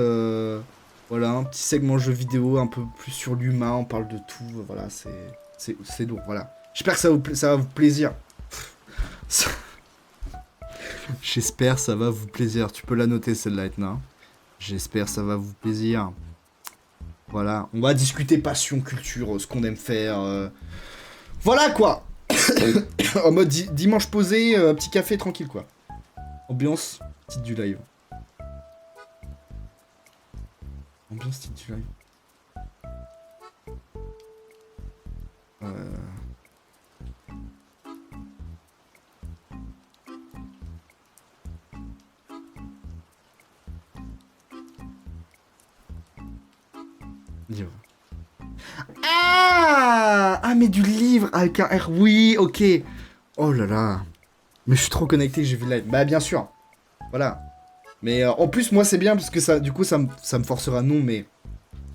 Voilà, un petit segment jeu vidéo, un peu plus sur l'humain, on parle de tout. Voilà, c'est lourd, voilà. J'espère que ça va vous plaisir. J'espère ça va vous plaisir. Tu peux la noter celle-là, Etna. J'espère ça va vous plaisir. Voilà, on va discuter passion, culture, ce qu'on aime faire. Voilà quoi. En mode dimanche posé, petit café tranquille quoi. Ambiance petite du live. Ambiance petite du live. Livre. Ah, mais du livre avec un R, oui, ok. Oh là là. Mais je suis trop connecté, j'ai vu le live. Bah bien sûr. Voilà. Mais en plus, moi c'est bien parce que ça, du coup, ça me forcera, non, mais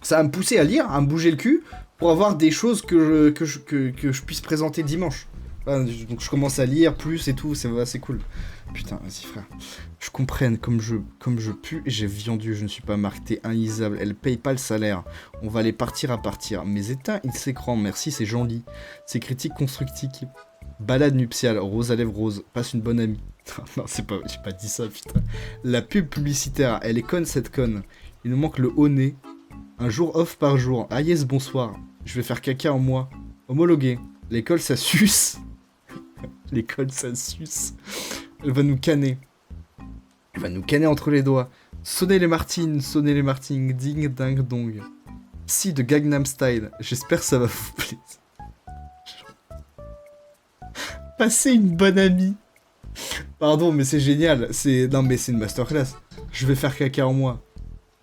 ça va me pousser à lire, à me bouger le cul pour avoir des choses que je puisse présenter dimanche. Voilà, donc je commence à lire plus et tout, c'est cool. Putain, vas-y frère. Je comprenne comme je pue, j'ai vendu, je ne suis pas marqué inlisable. Elle paye pas le salaire. On va aller partir à partir. Mais éteins, il s'écran. Merci, c'est joli. C'est critique constructique. Balade nuptiale, rose à lèvres rose. Passe une bonne amie. Non, c'est pas, j'ai pas dit ça, putain. La pub publicitaire, elle est conne cette conne. Il nous manque le haut nez. Un jour off par jour. Ah yes, bonsoir. Je vais faire caca en moi. Homologué. L'école, ça suce. L'école, ça suce. Elle va nous canner. Elle va nous canner entre les doigts. Sonnez les Martines, ding ding dong. Si de Gangnam Style. J'espère ça va vous plaire. Passez une bonne amie. Pardon, mais c'est génial. Non, mais c'est une masterclass. Je vais faire caca en moi.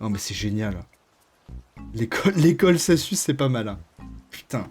Non, mais c'est génial. L'école, ça suce, c'est pas mal. Hein. Putain.